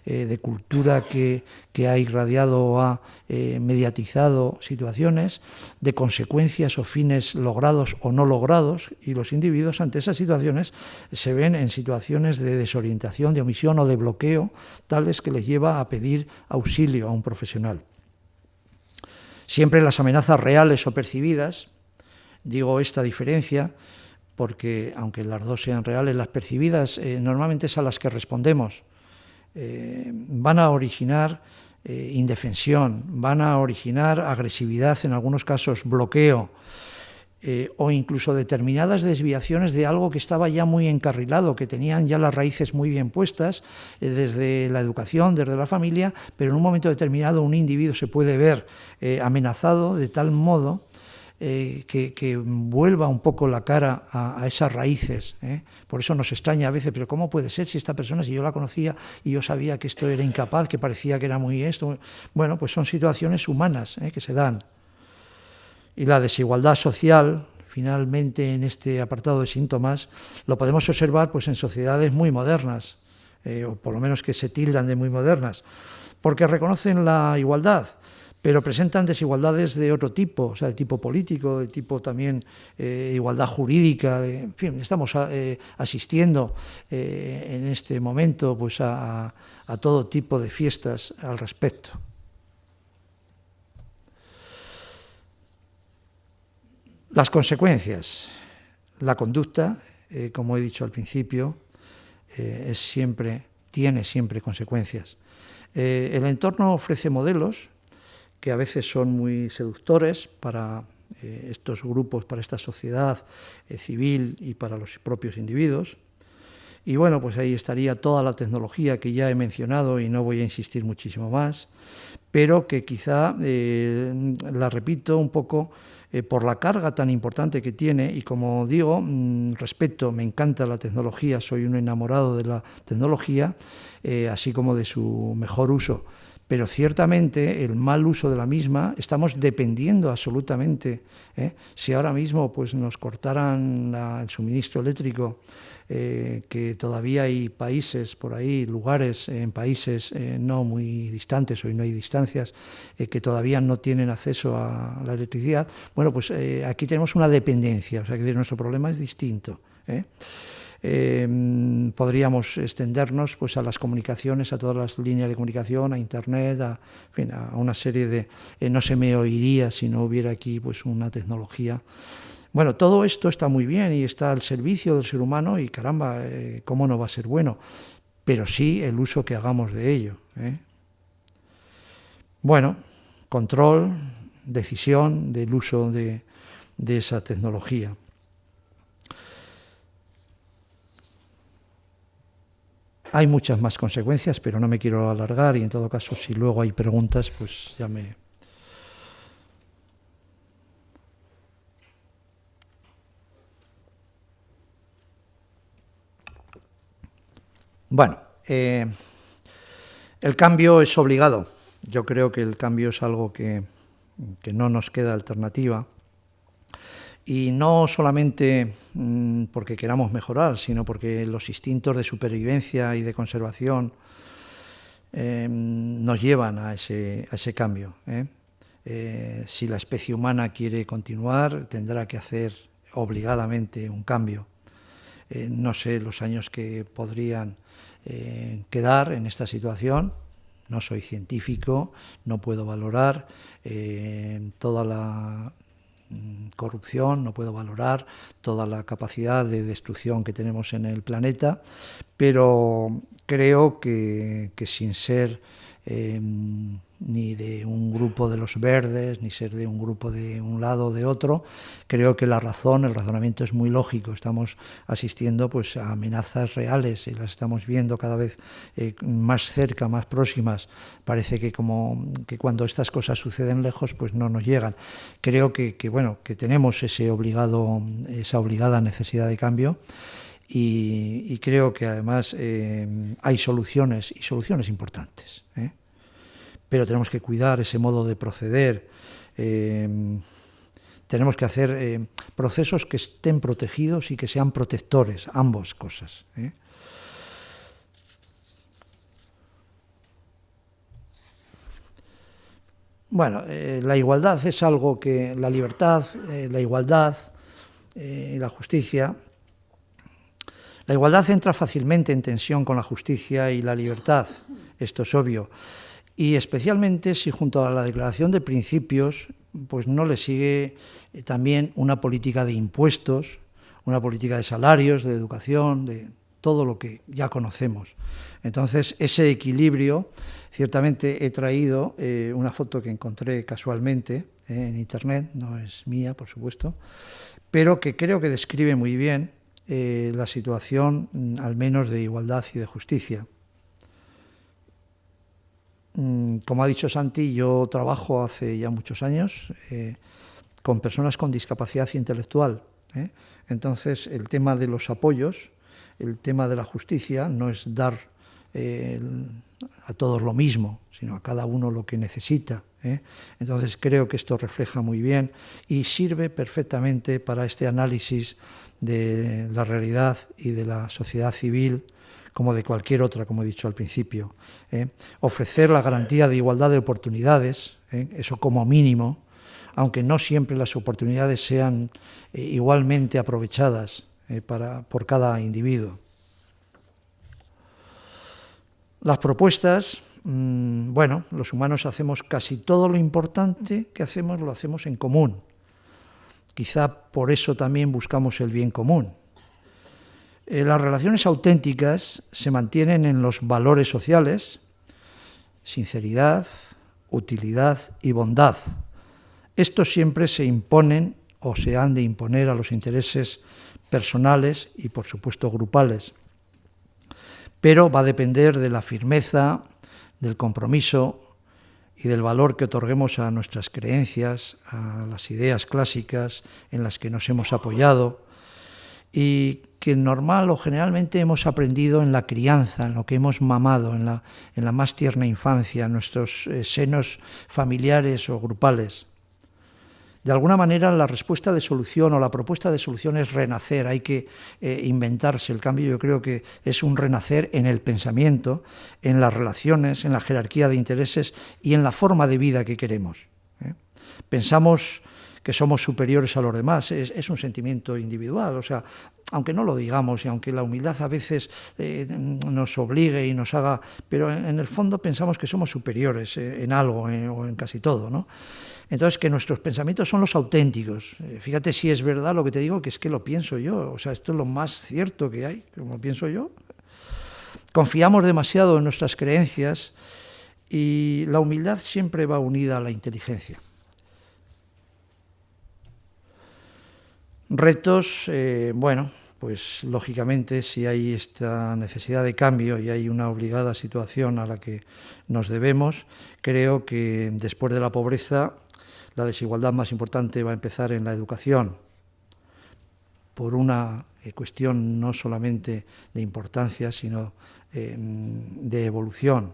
[SPEAKER 2] de cultura que ha irradiado o ha mediatizado situaciones, de consecuencias o fines logrados o no logrados, y los individuos ante esas situaciones se ven en situaciones de desorientación, de omisión o de bloqueo, tales que les lleva a pedir auxilio a un profesional. Siempre las amenazas reales o percibidas, digo esta diferencia, porque aunque las dos sean reales, las percibidas normalmente es a las que respondemos. Van a originar indefensión, van a originar agresividad, en algunos casos bloqueo, o incluso determinadas desviaciones de algo que estaba ya muy encarrilado, que tenían ya las raíces muy bien puestas desde la educación, desde la familia, pero en un momento determinado un individuo se puede ver amenazado de tal modo que vuelva un poco la cara a esas raíces. Por eso nos extraña a veces, pero ¿cómo puede ser si esta persona, si yo la conocía y yo sabía que esto era incapaz, que parecía que era muy esto? Bueno, pues son situaciones humanas que se dan. Y la desigualdad social, finalmente, en este apartado de síntomas, lo podemos observar pues, en sociedades muy modernas, o por lo menos que se tildan de muy modernas, porque reconocen la igualdad, pero presentan desigualdades de otro tipo, o sea, de tipo político, de tipo también igualdad jurídica. En fin, estamos asistiendo en este momento pues, a todo tipo de fiestas al respecto. Las consecuencias. La conducta, como he dicho al principio, tiene siempre consecuencias. El entorno ofrece modelos que a veces son muy seductores para estos grupos, para esta sociedad civil y para los propios individuos. Y bueno, pues ahí estaría toda la tecnología que ya he mencionado y no voy a insistir muchísimo más, pero que quizá, la repito un poco, por la carga tan importante que tiene, y como digo, respeto, me encanta la tecnología, soy un enamorado de la tecnología, así como de su mejor uso. Pero ciertamente el mal uso de la misma, estamos dependiendo absolutamente. Si ahora mismo pues, nos cortaran el suministro eléctrico, que todavía hay países por ahí, lugares en países no muy distantes, hoy no hay distancias, que todavía no tienen acceso a la electricidad, bueno, pues aquí tenemos una dependencia, o sea que nuestro problema es distinto. Podríamos extendernos pues, a las comunicaciones, a todas las líneas de comunicación, a Internet, en fin, a una serie de... no se me oiría si no hubiera aquí pues, una tecnología. Bueno, todo esto está muy bien y está al servicio del ser humano y caramba, ¿cómo no va a ser bueno? Pero sí el uso que hagamos de ello. bueno, control, decisión del uso de esa tecnología. Hay muchas más consecuencias, pero no me quiero alargar y en todo caso, si luego hay preguntas, pues ya me... Bueno, el cambio es obligado. Yo creo que el cambio es algo que no nos queda alternativa. Y no solamente porque queramos mejorar, sino porque los instintos de supervivencia y de conservación nos llevan a ese cambio. Si la especie humana quiere continuar, tendrá que hacer obligadamente un cambio. No sé los años que podrían quedar en esta situación. No soy científico, no puedo valorar toda la corrupción, no puedo valorar toda la capacidad de destrucción que tenemos en el planeta, pero creo que sin ser ni de un grupo de los verdes, ni ser de un grupo de un lado o de otro, creo que el razonamiento es muy lógico. Estamos asistiendo pues a amenazas reales y las estamos viendo cada vez más cerca, más próximas. Parece que cuando estas cosas suceden lejos, pues no nos llegan. Creo que tenemos esa obligada necesidad de cambio. Y creo que además hay soluciones importantes, pero tenemos que cuidar ese modo de proceder. Tenemos que hacer procesos que estén protegidos y que sean protectores, ambas cosas. Bueno, la igualdad es algo que la libertad, la igualdad y la justicia. La igualdad entra fácilmente en tensión con la justicia y la libertad, esto es obvio, y especialmente si junto a la declaración de principios pues no le sigue también una política de impuestos, una política de salarios, de educación, de todo lo que ya conocemos. Entonces, ese equilibrio, ciertamente he traído una foto que encontré casualmente en Internet, no es mía, por supuesto, pero que creo que describe muy bien la situación, al menos de igualdad y de justicia. Como ha dicho Santi, yo trabajo hace ya muchos años con personas con discapacidad intelectual. Entonces, el tema de los apoyos, el tema de la justicia, no es dar a todos lo mismo, sino a cada uno lo que necesita. Entonces, creo que esto refleja muy bien y sirve perfectamente para este análisis de la realidad y de la sociedad civil, como de cualquier otra, como he dicho al principio. Ofrecer la garantía de igualdad de oportunidades, eso como mínimo, aunque no siempre las oportunidades sean igualmente aprovechadas por cada individuo. Las propuestas, los humanos hacemos casi todo lo importante que hacemos, lo hacemos en común. Quizá por eso también buscamos el bien común. Las relaciones auténticas se mantienen en los valores sociales, sinceridad, utilidad y bondad. Estos siempre se imponen o se han de imponer a los intereses personales y, por supuesto, grupales. Pero va a depender de la firmeza, del compromiso y del valor que otorguemos a nuestras creencias, a las ideas clásicas en las que nos hemos apoyado y que normal o generalmente hemos aprendido en la crianza, en lo que hemos mamado, en la más tierna infancia, en nuestros senos familiares o grupales. De alguna manera, la respuesta de solución o la propuesta de solución es renacer, hay que inventarse. El cambio, yo creo que es un renacer en el pensamiento, en las relaciones, en la jerarquía de intereses y en la forma de vida que queremos. Pensamos que somos superiores a los demás, es un sentimiento individual, o sea, aunque no lo digamos y aunque la humildad a veces nos obligue y nos haga, pero en el fondo pensamos que somos superiores en algo o en casi todo, ¿no? Entonces, que nuestros pensamientos son los auténticos. Fíjate si es verdad lo que te digo, que es que lo pienso yo. O sea, esto es lo más cierto que hay, como lo pienso yo. Confiamos demasiado en nuestras creencias Y la humildad siempre va unida a la inteligencia. Retos, bueno, pues lógicamente si hay esta necesidad de cambio y hay una obligada situación a la que nos debemos, creo que después de la pobreza la desigualdad más importante va a empezar en la educación, por una cuestión no solamente de importancia, sino de evolución.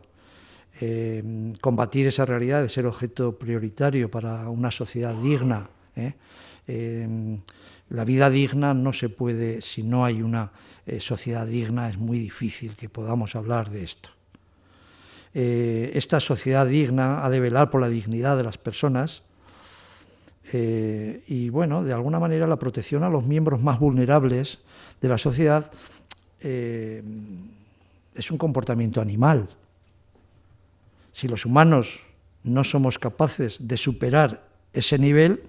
[SPEAKER 2] Combatir esa realidad de ser objeto prioritario para una sociedad digna. La vida digna no se puede, si no hay una sociedad digna, es muy difícil que podamos hablar de esto. Esta sociedad digna ha de velar por la dignidad de las personas y, bueno, de alguna manera la protección a los miembros más vulnerables de la sociedad es un comportamiento animal. Si los humanos no somos capaces de superar ese nivel,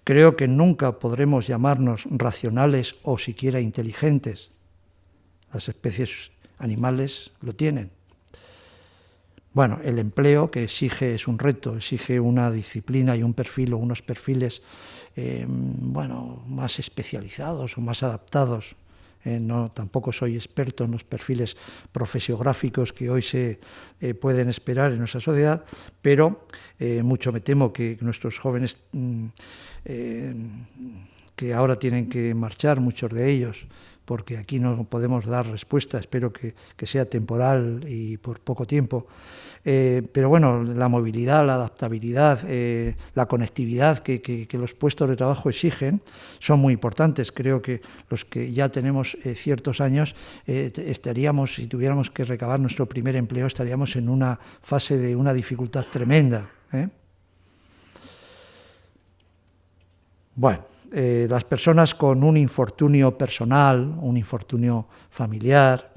[SPEAKER 2] creo que nunca podremos llamarnos racionales o siquiera inteligentes. Las especies animales lo tienen. Bueno, el empleo que exige es un reto, exige una disciplina y un perfil o unos perfiles bueno, más especializados o más adaptados. No, tampoco soy experto en los perfiles profesiográficos que hoy se pueden esperar en nuestra sociedad, pero mucho me temo que nuestros jóvenes que ahora tienen que marchar, muchos de ellos, porque aquí no podemos dar respuesta, espero que sea temporal y por poco tiempo. Pero bueno, la movilidad, la adaptabilidad, la conectividad que los puestos de trabajo exigen son muy importantes. Creo que los que ya tenemos ciertos años estaríamos, si tuviéramos que recabar nuestro primer empleo, estaríamos en una fase de una dificultad tremenda. Bueno, las personas con un infortunio personal, un infortunio familiar,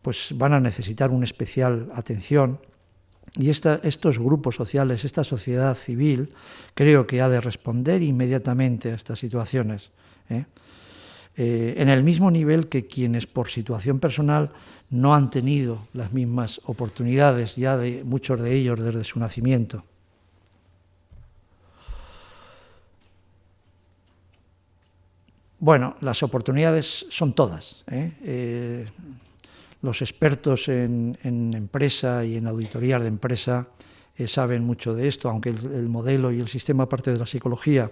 [SPEAKER 2] pues van a necesitar una especial atención. Y estos grupos sociales, esta sociedad civil, creo que ha de responder inmediatamente a estas situaciones. En el mismo nivel que quienes por situación personal no han tenido las mismas oportunidades, ya de muchos de ellos desde su nacimiento. Bueno, las oportunidades son todas. Los expertos en empresa y en auditorías de empresa saben mucho de esto, aunque el modelo y el sistema parte de la psicología.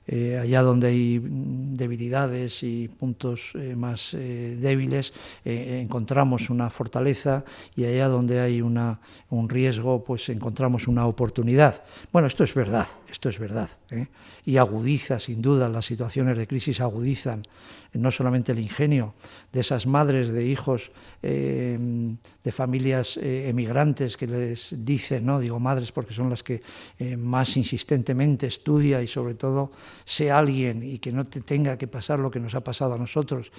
[SPEAKER 2] Allá donde hay debilidades y puntos más débiles, encontramos una fortaleza, y allá donde hay un riesgo, pues encontramos una oportunidad. Bueno, esto es verdad, y agudiza, sin duda, las situaciones de crisis agudizan no solamente el ingenio de esas madres de hijos de familias emigrantes que les dicen, no digo madres porque son las que más insistentemente estudia, y sobre todo sea alguien y que no te tenga que pasar lo que nos ha pasado a nosotros.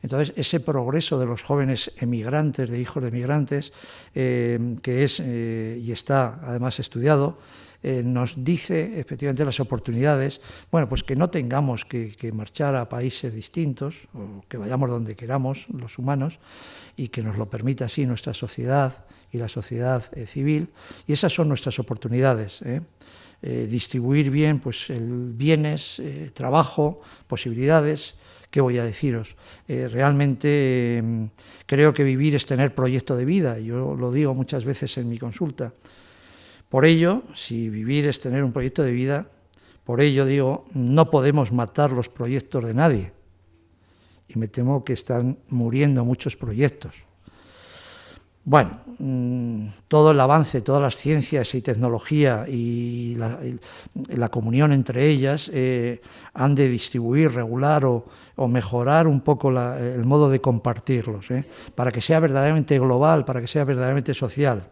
[SPEAKER 2] Entonces, ese progreso de los jóvenes emigrantes, de hijos de emigrantes, que es y está además estudiado, nos dice efectivamente las oportunidades, bueno, pues que no tengamos que marchar a países distintos, o que vayamos donde queramos los humanos, y que nos lo permita así nuestra sociedad y la sociedad civil, y esas son nuestras oportunidades. Distribuir bien pues bienes, trabajo, posibilidades. ¿Qué voy a deciros? Realmente creo que vivir es tener proyecto de vida, yo lo digo muchas veces en mi consulta. Por ello, si vivir es tener un proyecto de vida, por ello digo, no podemos matar los proyectos de nadie. Y me temo que están muriendo muchos proyectos. Bueno, todo el avance, todas las ciencias y tecnología y la comunión entre ellas han de distribuir, regular o mejorar un poco el modo de compartirlos, para que sea verdaderamente global, para que sea verdaderamente social.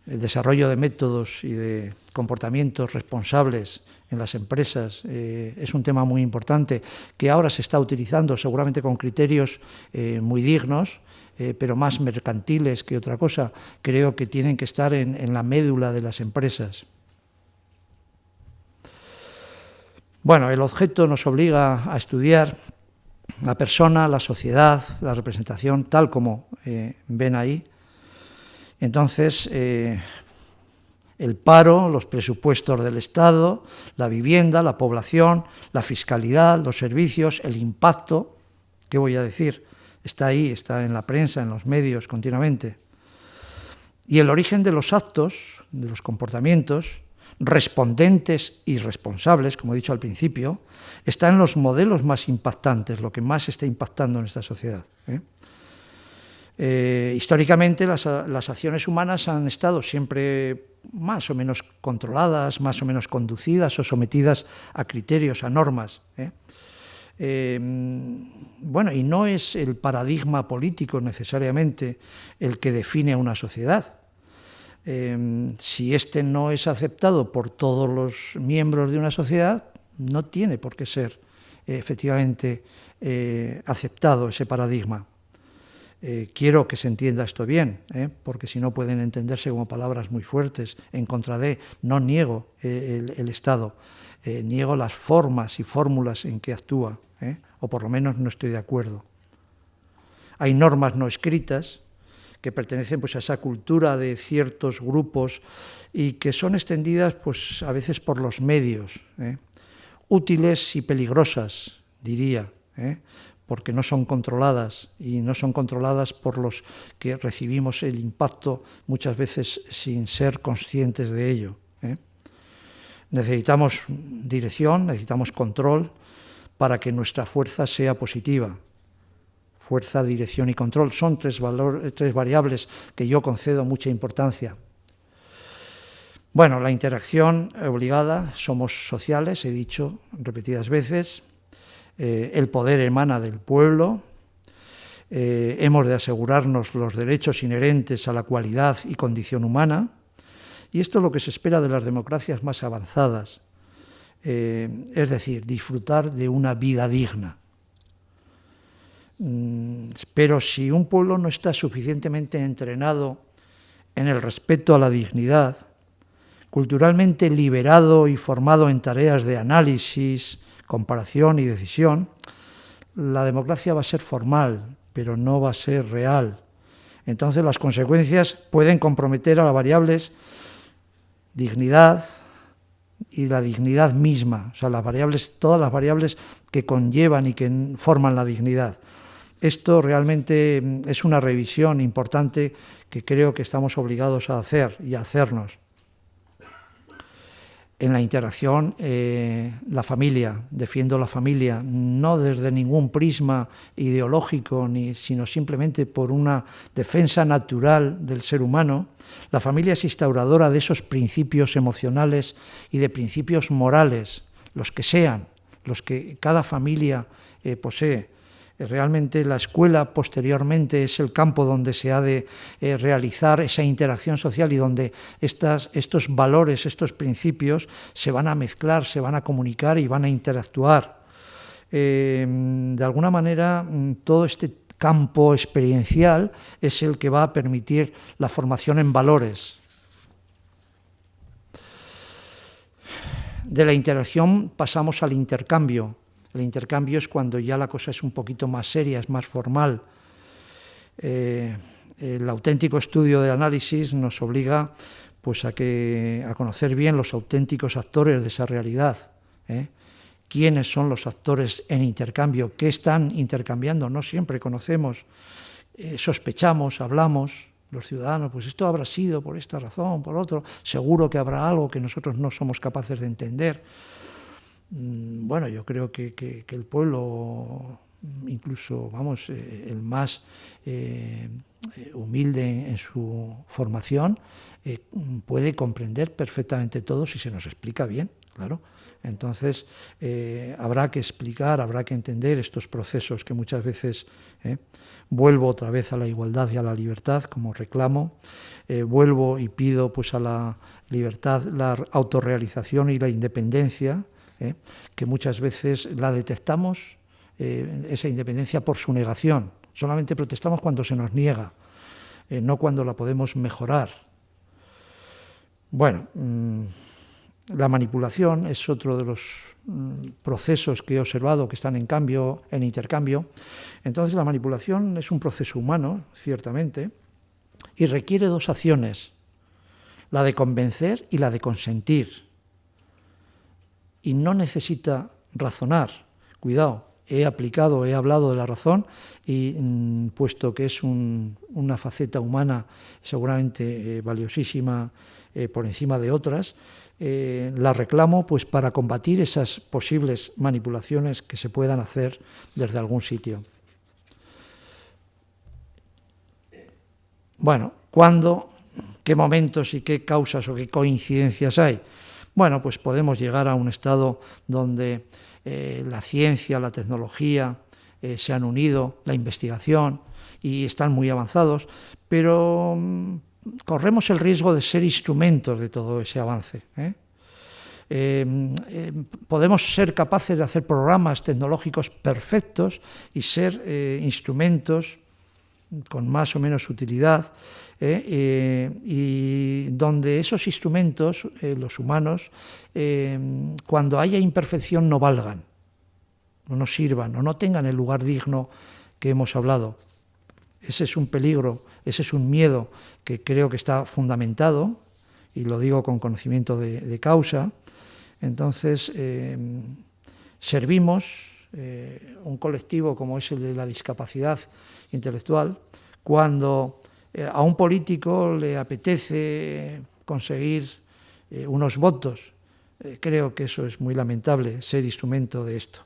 [SPEAKER 2] El desarrollo de métodos y de comportamientos responsables en las empresas es un tema muy importante, que ahora se está utilizando seguramente con criterios muy dignos, pero más mercantiles que otra cosa. Creo que tienen que estar en la médula de las empresas. Bueno, el objeto nos obliga a estudiar la persona, la sociedad, la representación, tal como ven ahí. Entonces, el paro, los presupuestos del Estado, la vivienda, la población, la fiscalidad, los servicios, el impacto, ¿qué voy a decir? Está ahí, está en la prensa, en los medios continuamente. Y el origen de los actos, de los comportamientos, respondentes y responsables, como he dicho al principio, está en los modelos más impactantes, lo que más está impactando en esta sociedad. Históricamente las acciones humanas han estado siempre más o menos controladas, más o menos conducidas o sometidas a criterios, a normas. Bueno, y no es el paradigma político necesariamente el que define a una sociedad. Si este no es aceptado por todos los miembros de una sociedad, no tiene por qué ser efectivamente aceptado ese paradigma. Quiero que se entienda esto bien, porque si no pueden entenderse como palabras muy fuertes en contra de. No niego el Estado, niego las formas y fórmulas en que actúa, o por lo menos no estoy de acuerdo. Hay normas no escritas que pertenecen pues a esa cultura de ciertos grupos y que son extendidas pues a veces por los medios, útiles y peligrosas, diría, porque no son controladas y no son controladas por los que recibimos el impacto muchas veces sin ser conscientes de ello. Necesitamos dirección, necesitamos control para que nuestra fuerza sea positiva. Fuerza, dirección y control son tres variables que yo concedo mucha importancia. Bueno, la interacción obligada, somos sociales, he dicho repetidas veces. El poder emana del pueblo, hemos de asegurarnos los derechos inherentes a la cualidad y condición humana, y esto es lo que se espera de las democracias más avanzadas, es decir, disfrutar de una vida digna. Pero si un pueblo no está suficientemente entrenado en el respeto a la dignidad, culturalmente liberado y formado en tareas de análisis, comparación y decisión, la democracia va a ser formal, pero no va a ser real. Entonces las consecuencias pueden comprometer a las variables dignidad y la dignidad misma, o sea, todas las variables que conllevan y que forman la dignidad. Esto realmente es una revisión importante que creo que estamos obligados a hacer y a hacernos. En la interacción, la familia, defiendo la familia, no desde ningún prisma ideológico, sino simplemente por una defensa natural del ser humano. La familia es instauradora de esos principios emocionales y de principios morales, los que sean, los que cada familia posee. Realmente la escuela posteriormente es el campo donde se ha de realizar esa interacción social y donde estos valores, estos principios se van a mezclar, se van a comunicar y van a interactuar. De alguna manera, todo este campo experiencial es el que va a permitir la formación en valores. De la interacción pasamos al intercambio. El intercambio es cuando ya la cosa es un poquito más seria, es más formal. El auténtico estudio del análisis nos obliga pues, a conocer bien los auténticos actores de esa realidad. ¿Quiénes son los actores en intercambio? ¿Qué están intercambiando? No siempre conocemos, sospechamos, hablamos. Los ciudadanos, pues esto habrá sido por esta razón, por otro. Seguro que habrá algo que nosotros no somos capaces de entender. Bueno, yo creo que el pueblo, incluso, vamos, el más humilde en su formación, puede comprender perfectamente todo si se nos explica bien, claro. Entonces, habrá que explicar, habrá que entender estos procesos que muchas veces, vuelvo otra vez a la igualdad y a la libertad como reclamo, vuelvo y pido pues a la libertad, la autorrealización y la independencia, que muchas veces la detectamos, esa independencia, por su negación. Solamente protestamos cuando se nos niega, no cuando la podemos mejorar. Bueno, la manipulación es otro de los procesos que he observado que están en intercambio. Entonces la manipulación es un proceso humano, ciertamente, y requiere dos acciones, la de convencer y la de consentir. Y no necesita razonar. Cuidado, he hablado de la razón y puesto que es una faceta humana seguramente valiosísima por encima de otras, la reclamo pues para combatir esas posibles manipulaciones que se puedan hacer desde algún sitio. Bueno, ¿cuándo? ¿Qué momentos y qué causas o qué coincidencias hay? Bueno, pues podemos llegar a un estado donde la ciencia, la tecnología se han unido, la investigación, y están muy avanzados, pero corremos el riesgo de ser instrumentos de todo ese avance. Podemos ser capaces de hacer programas tecnológicos perfectos y ser instrumentos con más o menos utilidad, y donde esos instrumentos, los humanos, cuando haya imperfección no valgan, no nos sirvan o no tengan el lugar digno que hemos hablado. Ese es un peligro, ese es un miedo que creo que está fundamentado, y lo digo con conocimiento de causa. Entonces, servimos un colectivo como es el de la discapacidad intelectual cuando a un político le apetece conseguir unos votos. Creo que eso es muy lamentable, ser instrumento de esto.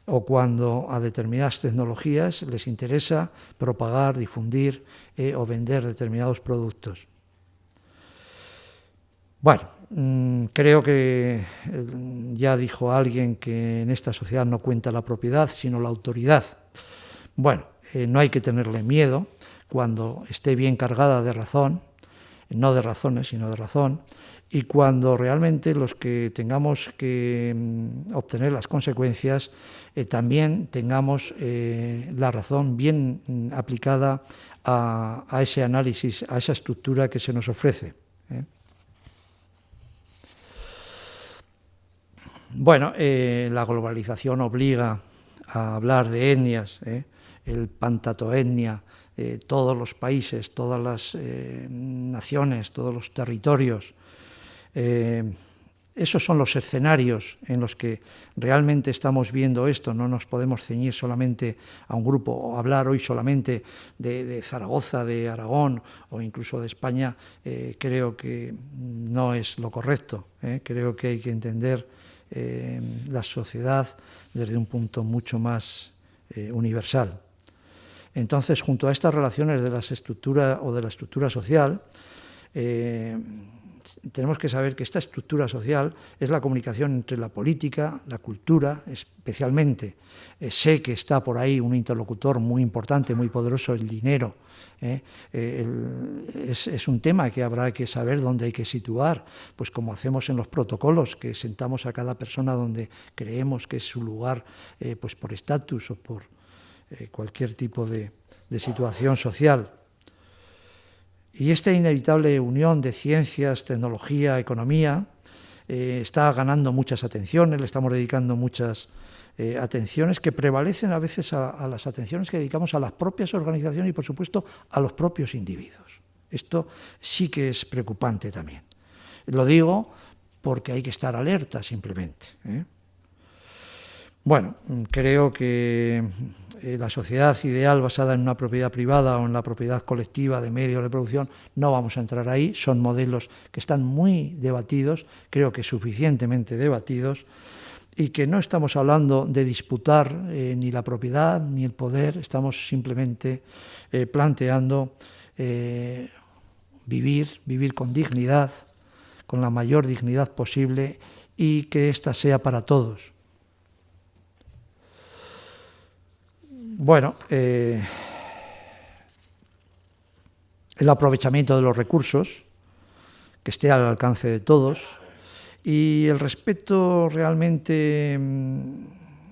[SPEAKER 2] O cuando a determinadas tecnologías les interesa propagar, difundir o vender determinados productos. Bueno, creo que ya dijo alguien que en esta sociedad no cuenta la propiedad, sino la autoridad. Bueno, no hay que tenerle miedo cuando esté bien cargada de razón, no de razones, sino de razón, y cuando realmente los que tengamos que obtener las consecuencias también tengamos la razón bien aplicada a ese análisis, a esa estructura que se nos ofrece. Bueno, la globalización obliga a hablar de etnias, el pantatoetnia, todos los países, todas las naciones, todos los territorios. Esos son los escenarios en los que realmente estamos viendo esto. No nos podemos ceñir solamente a un grupo o hablar hoy solamente de Zaragoza, de Aragón o incluso de España. Creo que no es lo correcto. Creo que hay que entender la sociedad desde un punto mucho más universal. Entonces, junto a estas relaciones de la estructura social, tenemos que saber que esta estructura social es la comunicación entre la política, la cultura, especialmente. Sé que está por ahí un interlocutor muy importante, muy poderoso, el dinero. Es un tema que habrá que saber dónde hay que situar, pues como hacemos en los protocolos, que sentamos a cada persona donde creemos que es su lugar, pues por estatus o por cualquier tipo de situación social. Y esta inevitable unión de ciencias, tecnología, economía, está ganando muchas atenciones, le estamos dedicando muchas atenciones que prevalecen a veces a las atenciones que dedicamos a las propias organizaciones y, por supuesto, a los propios individuos. Esto sí que es preocupante también. Lo digo porque hay que estar alerta simplemente. Bueno, creo que la sociedad ideal basada en una propiedad privada o en la propiedad colectiva de medios de producción, no vamos a entrar ahí, son modelos que están muy debatidos, creo que suficientemente debatidos, y que no estamos hablando de disputar ni la propiedad ni el poder, estamos simplemente planteando vivir con dignidad, con la mayor dignidad posible y que ésta sea para todos. Bueno, el aprovechamiento de los recursos, que esté al alcance de todos, y el respeto realmente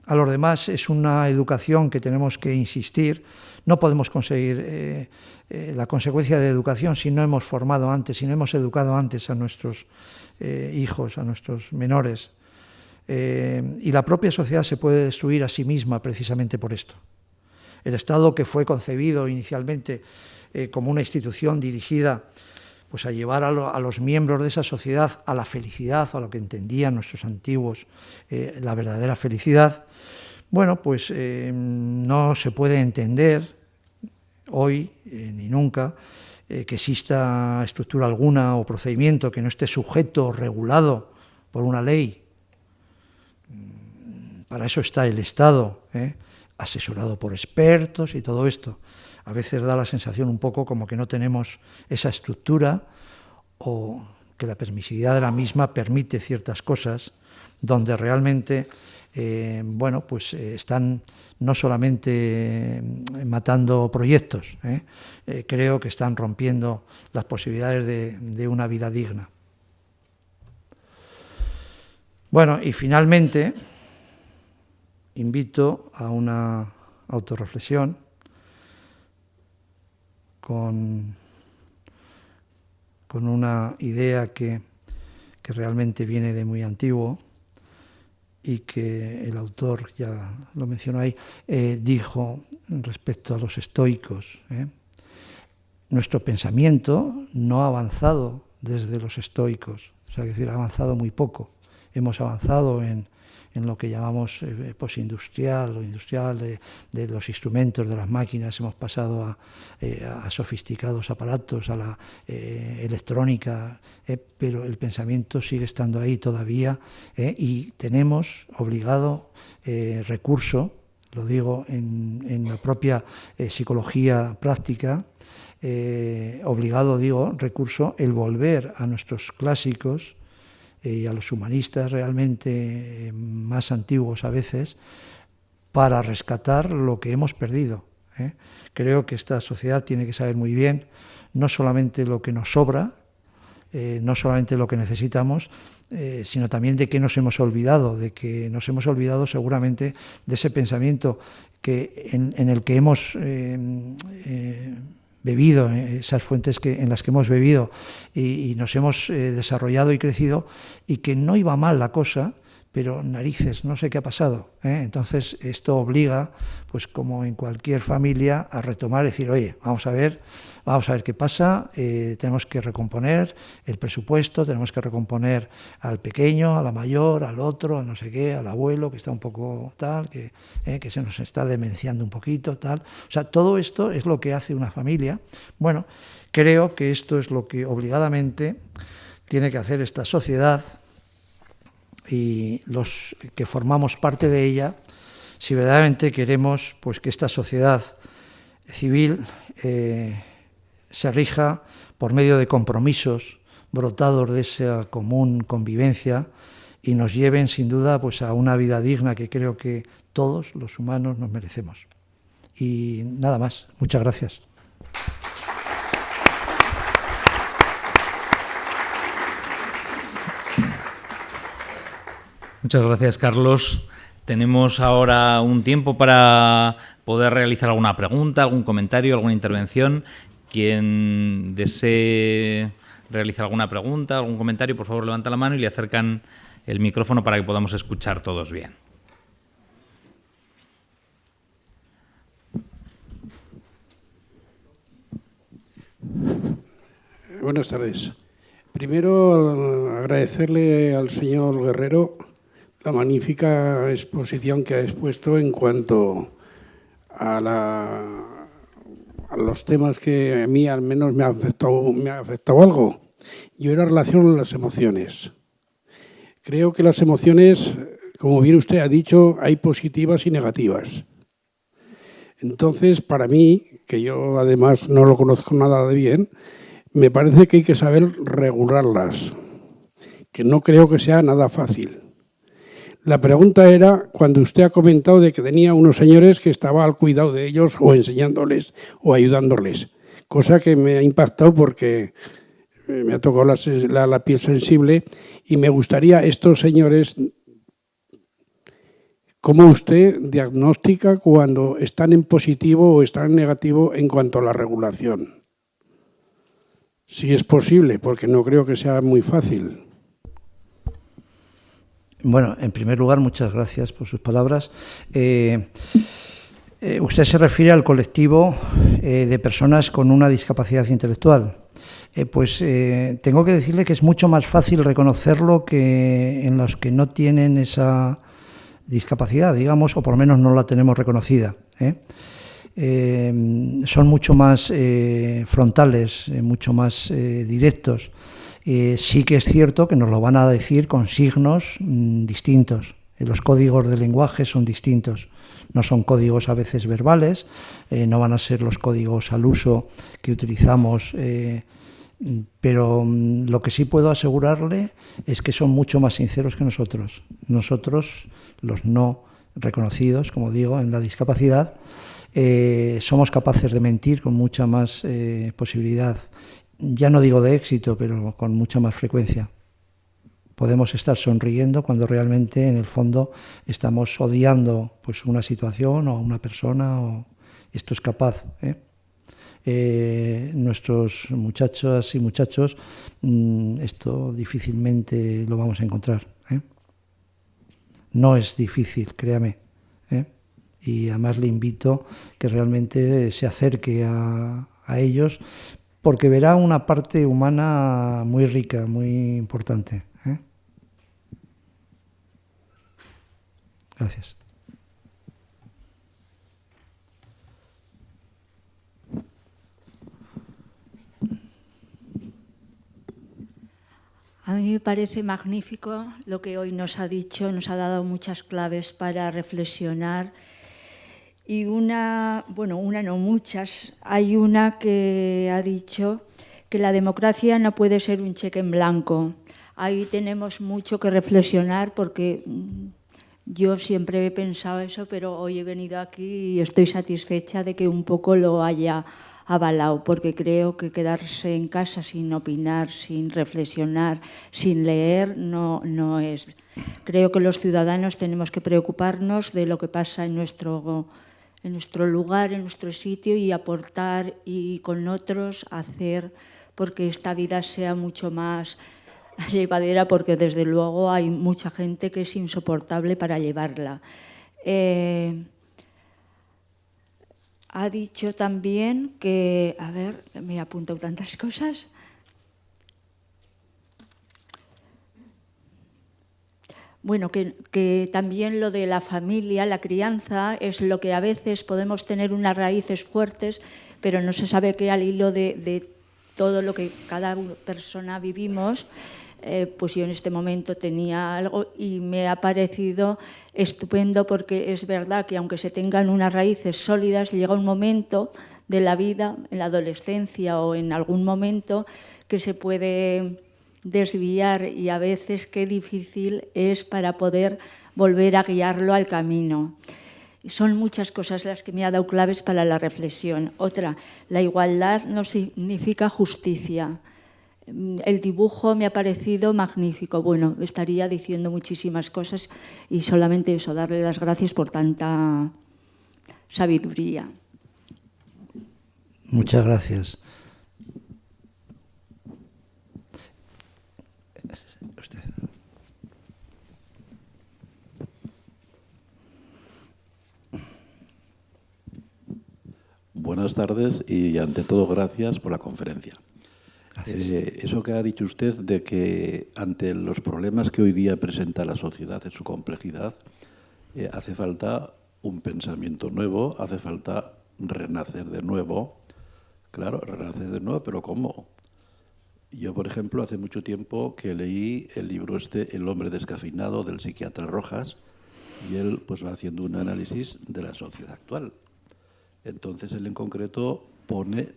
[SPEAKER 2] a los demás es una educación que tenemos que insistir. No podemos conseguir la consecuencia de educación si no hemos formado antes, si no hemos educado antes a nuestros hijos, a nuestros menores. Y la propia sociedad se puede destruir a sí misma precisamente por esto. El Estado que fue concebido inicialmente como una institución dirigida pues a llevar a los miembros de esa sociedad a la felicidad, a lo que entendían nuestros antiguos, la verdadera felicidad, bueno, pues no se puede entender hoy ni nunca que exista estructura alguna o procedimiento que no esté sujeto o regulado por una ley. Para eso está el Estado, asesorado por expertos y todo esto. A veces da la sensación un poco como que no tenemos esa estructura o que la permisividad de la misma permite ciertas cosas donde realmente bueno, pues están no solamente matando proyectos, creo que están rompiendo las posibilidades de una vida digna. Bueno, y finalmente invito a una autorreflexión con una idea que realmente viene de muy antiguo y que el autor, ya lo mencionó ahí, dijo respecto a los estoicos. Nuestro pensamiento no ha avanzado desde los estoicos, o sea, es decir, ha avanzado muy poco. Hemos avanzado en lo que llamamos postindustrial o industrial, de los instrumentos, de las máquinas, hemos pasado a sofisticados aparatos, a la electrónica, pero el pensamiento sigue estando ahí todavía, y tenemos obligado recurso, lo digo en la propia psicología práctica, obligado, digo, recurso, el volver a nuestros clásicos, y a los humanistas realmente más antiguos a veces, para rescatar lo que hemos perdido. Creo que esta sociedad tiene que saber muy bien no solamente lo que nos sobra, no solamente lo que necesitamos, sino también de qué nos hemos olvidado, de que nos hemos olvidado seguramente de ese pensamiento que en el que hemos bebido, esas fuentes en las que hemos bebido y nos hemos desarrollado y crecido, y que no iba mal la cosa, pero narices, no sé qué ha pasado. Entonces esto obliga, pues como en cualquier familia, a retomar y decir, oye, vamos a ver qué pasa, tenemos que recomponer el presupuesto, tenemos que recomponer al pequeño, a la mayor, al otro, a no sé qué, al abuelo que está un poco tal, que se nos está demenciando un poquito, tal. O sea, todo esto es lo que hace una familia. Bueno, creo que esto es lo que obligadamente tiene que hacer esta sociedad, y los que formamos parte de ella, si verdaderamente queremos pues que esta sociedad civil se rija por medio de compromisos brotados de esa común convivencia y nos lleven sin duda pues a una vida digna que creo que todos los humanos nos merecemos. Y nada más, muchas gracias.
[SPEAKER 1] Muchas gracias, Carlos. Tenemos ahora un tiempo para poder realizar alguna pregunta, algún comentario, alguna intervención. Quien desee realizar alguna pregunta, algún comentario, por favor levanta la mano y le acercan el micrófono para que podamos escuchar todos bien.
[SPEAKER 3] Buenas tardes. Primero, agradecerle al señor Guerrero la magnífica exposición que ha expuesto en cuanto a los temas que a mí al menos me ha afectado algo. Yo era relación con las emociones. Creo que las emociones, como bien usted ha dicho, hay positivas y negativas. Entonces, para mí, que yo además no lo conozco nada de bien, me parece que hay que saber regularlas, que no creo que sea nada fácil. La pregunta era cuando usted ha comentado de que tenía unos señores que estaba al cuidado de ellos o enseñándoles o ayudándoles, cosa que me ha impactado porque me ha tocado la piel sensible y me gustaría estos señores, ¿cómo usted diagnostica cuando están en positivo o están en negativo en cuanto a la regulación? Si es posible, porque no creo que sea muy fácil.
[SPEAKER 2] Bueno, en primer lugar, muchas gracias por sus palabras. Usted se refiere al colectivo de personas con una discapacidad intelectual. Tengo que decirle que es mucho más fácil reconocerlo que en los que no tienen esa discapacidad, digamos, o por lo menos no la tenemos reconocida. Son mucho más frontales, mucho más directos. Sí que es cierto que nos lo van a decir con signos distintos. Los códigos de lenguaje son distintos. No son códigos a veces verbales, no van a ser los códigos al uso que utilizamos, pero lo que sí puedo asegurarle es que son mucho más sinceros que nosotros. Nosotros, los no reconocidos, como digo, en la discapacidad, somos capaces de mentir con mucha más posibilidad. Ya no digo de éxito, pero con mucha más frecuencia. Podemos estar sonriendo cuando realmente en el fondo estamos odiando pues una situación o a una persona. Esto es capaz. Nuestros muchachas y muchachos, esto difícilmente lo vamos a encontrar. No es difícil, créame. Y además le invito que realmente se acerque a ellos, porque verá una parte humana muy rica, muy importante. Gracias.
[SPEAKER 4] A mí me parece magnífico lo que hoy nos ha dicho, nos ha dado muchas claves para reflexionar. Y no muchas. Hay una que ha dicho que la democracia no puede ser un cheque en blanco. Ahí tenemos mucho que reflexionar porque yo siempre he pensado eso, pero hoy he venido aquí y estoy satisfecha de que un poco lo haya avalado, porque creo que quedarse en casa sin opinar, sin reflexionar, sin leer, no es. Creo que los ciudadanos tenemos que preocuparnos de lo que pasa en nuestro lugar, en nuestro sitio, y aportar y con otros hacer porque esta vida sea mucho más llevadera, porque desde luego hay mucha gente que es insoportable para llevarla. Ha dicho también que, a ver, me he apuntado tantas cosas. Bueno, que también lo de la familia, la crianza, es lo que a veces podemos tener unas raíces fuertes, pero no se sabe que al hilo de todo lo que cada persona vivimos, pues yo en este momento tenía algo y me ha parecido estupendo, porque es verdad que aunque se tengan unas raíces sólidas, llega un momento de la vida, en la adolescencia o en algún momento, que se puede desviar, y a veces qué difícil es para poder volver a guiarlo al camino. Son muchas cosas las que me ha dado claves para la reflexión. Otra, la igualdad no significa justicia. El dibujo me ha parecido magnífico. Bueno, estaría diciendo muchísimas cosas y solamente eso, darle las gracias por tanta sabiduría.
[SPEAKER 2] Muchas gracias.
[SPEAKER 5] Buenas tardes y, ante todo, gracias por la conferencia. Eso que ha dicho usted de que ante los problemas que hoy día presenta la sociedad en su complejidad, hace falta un pensamiento nuevo, hace falta renacer de nuevo. Claro, renacer de nuevo, pero ¿cómo? Yo, por ejemplo, hace mucho tiempo que leí el libro El hombre descafeinado, del psiquiatra Rojas, y él pues va haciendo un análisis de la sociedad actual. Entonces, él en concreto él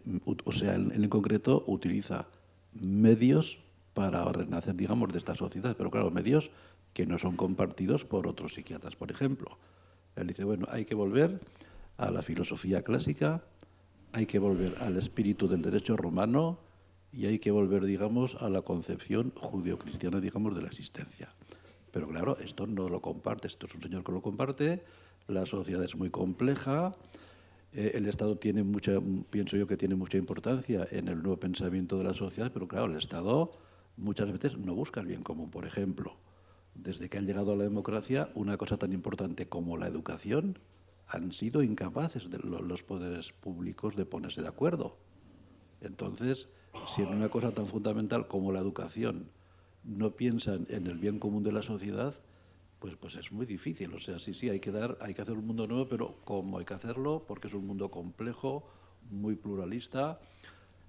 [SPEAKER 5] en concreto utiliza medios para renacer, digamos, de esta sociedad, pero claro, medios que no son compartidos por otros psiquiatras, por ejemplo. Él dice, bueno, hay que volver a la filosofía clásica, hay que volver al espíritu del derecho romano y hay que volver, digamos, a la concepción judeocristiana, digamos, de la existencia. Pero claro, esto no lo comparte, esto es un señor que lo comparte, la sociedad es muy compleja. El Estado pienso yo que tiene mucha importancia en el nuevo pensamiento de la sociedad, pero claro, el Estado muchas veces no busca el bien común. Por ejemplo, desde que ha llegado a la democracia, una cosa tan importante como la educación han sido incapaces los poderes públicos de ponerse de acuerdo. Entonces, si en una cosa tan fundamental como la educación no piensan en el bien común de la sociedad, pues es muy difícil. O sea, sí, hay que hacer un mundo nuevo, pero ¿cómo hay que hacerlo? Porque es un mundo complejo, muy pluralista.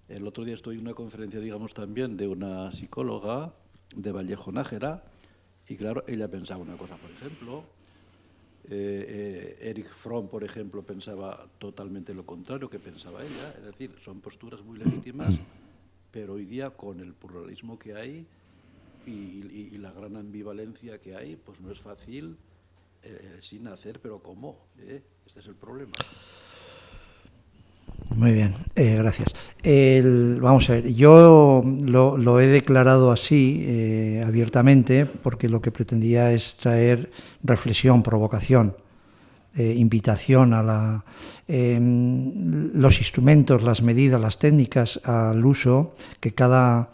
[SPEAKER 5] El otro día estuve en una conferencia, digamos, también de una psicóloga de Vallejo Nájera, y claro, ella pensaba una cosa, por ejemplo, Erich Fromm, por ejemplo, pensaba totalmente lo contrario que pensaba ella. Es decir, son posturas muy legítimas, pero hoy día con el pluralismo que hay y la gran ambivalencia que hay, pues no es fácil sin hacer, pero ¿cómo? Este es el problema.
[SPEAKER 2] Muy bien, gracias. Vamos a ver, yo lo he declarado así abiertamente porque lo que pretendía es traer reflexión, provocación, invitación a los instrumentos, las medidas, las técnicas al uso que cada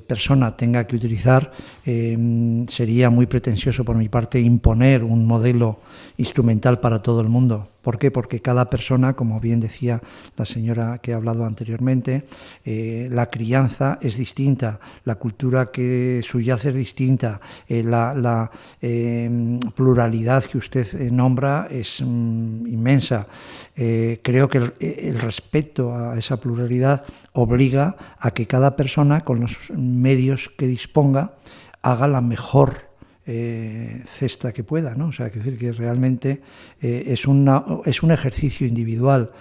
[SPEAKER 2] persona tenga que utilizar. Sería muy pretencioso por mi parte imponer un modelo instrumental para todo el mundo. ¿Por qué? Porque cada persona, como bien decía la señora que ha hablado anteriormente, la crianza es distinta, la cultura que subyace es distinta, la pluralidad que usted nombra es inmensa. Creo que el respeto a esa pluralidad obliga a que cada persona, con los medios que disponga, haga la mejor cesta que pueda, ¿no? O sea, que decir que realmente es un ejercicio individual,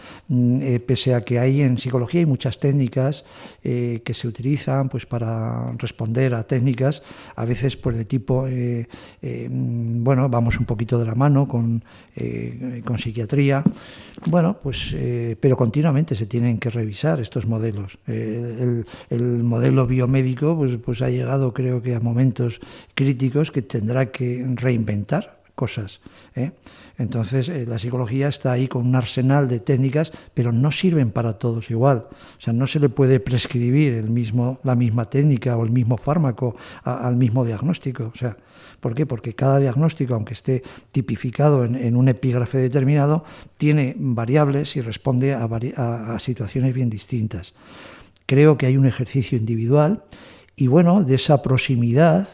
[SPEAKER 2] pese a que hay en psicología hay muchas técnicas que se utilizan pues para responder a técnicas a veces pues de tipo bueno, vamos un poquito de la mano con psiquiatría. Bueno, pues, pero continuamente se tienen que revisar estos modelos. El modelo biomédico pues ha llegado, creo que, a momentos críticos que tendrá que reinventar cosas. Entonces, la psicología está ahí con un arsenal de técnicas, pero no sirven para todos igual. O sea, no se le puede prescribir la misma técnica o el mismo fármaco al mismo diagnóstico. O sea, ¿por qué? Porque cada diagnóstico, aunque esté tipificado en un epígrafe determinado, tiene variables y responde a situaciones bien distintas. Creo que hay un ejercicio individual y, bueno, de esa proximidad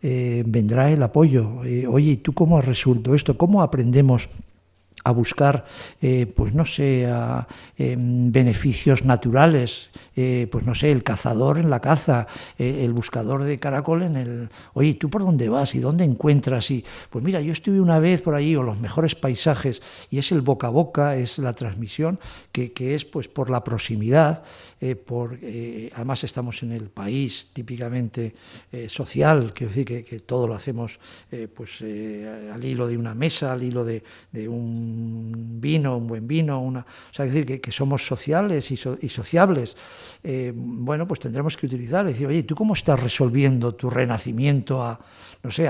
[SPEAKER 2] vendrá el apoyo. Oye, ¿y tú cómo has resuelto esto? ¿Cómo aprendemos a buscar, pues no sé, beneficios naturales? Pues no sé, el cazador en la caza, el buscador de caracol en el... Oye, ¿tú por dónde vas y dónde encuentras? Y pues mira, yo estuve una vez por ahí, o los mejores paisajes, y es el boca a boca, es la transmisión, que es pues por la proximidad, además estamos en el país típicamente social, quiero decir que todo lo hacemos al hilo de una mesa, al hilo de un vino, un buen vino, o sea, es decir, que somos sociales y sociables. Bueno, pues tendremos que utilizar, decir, oye, ¿tú cómo estás resolviendo tu renacimiento a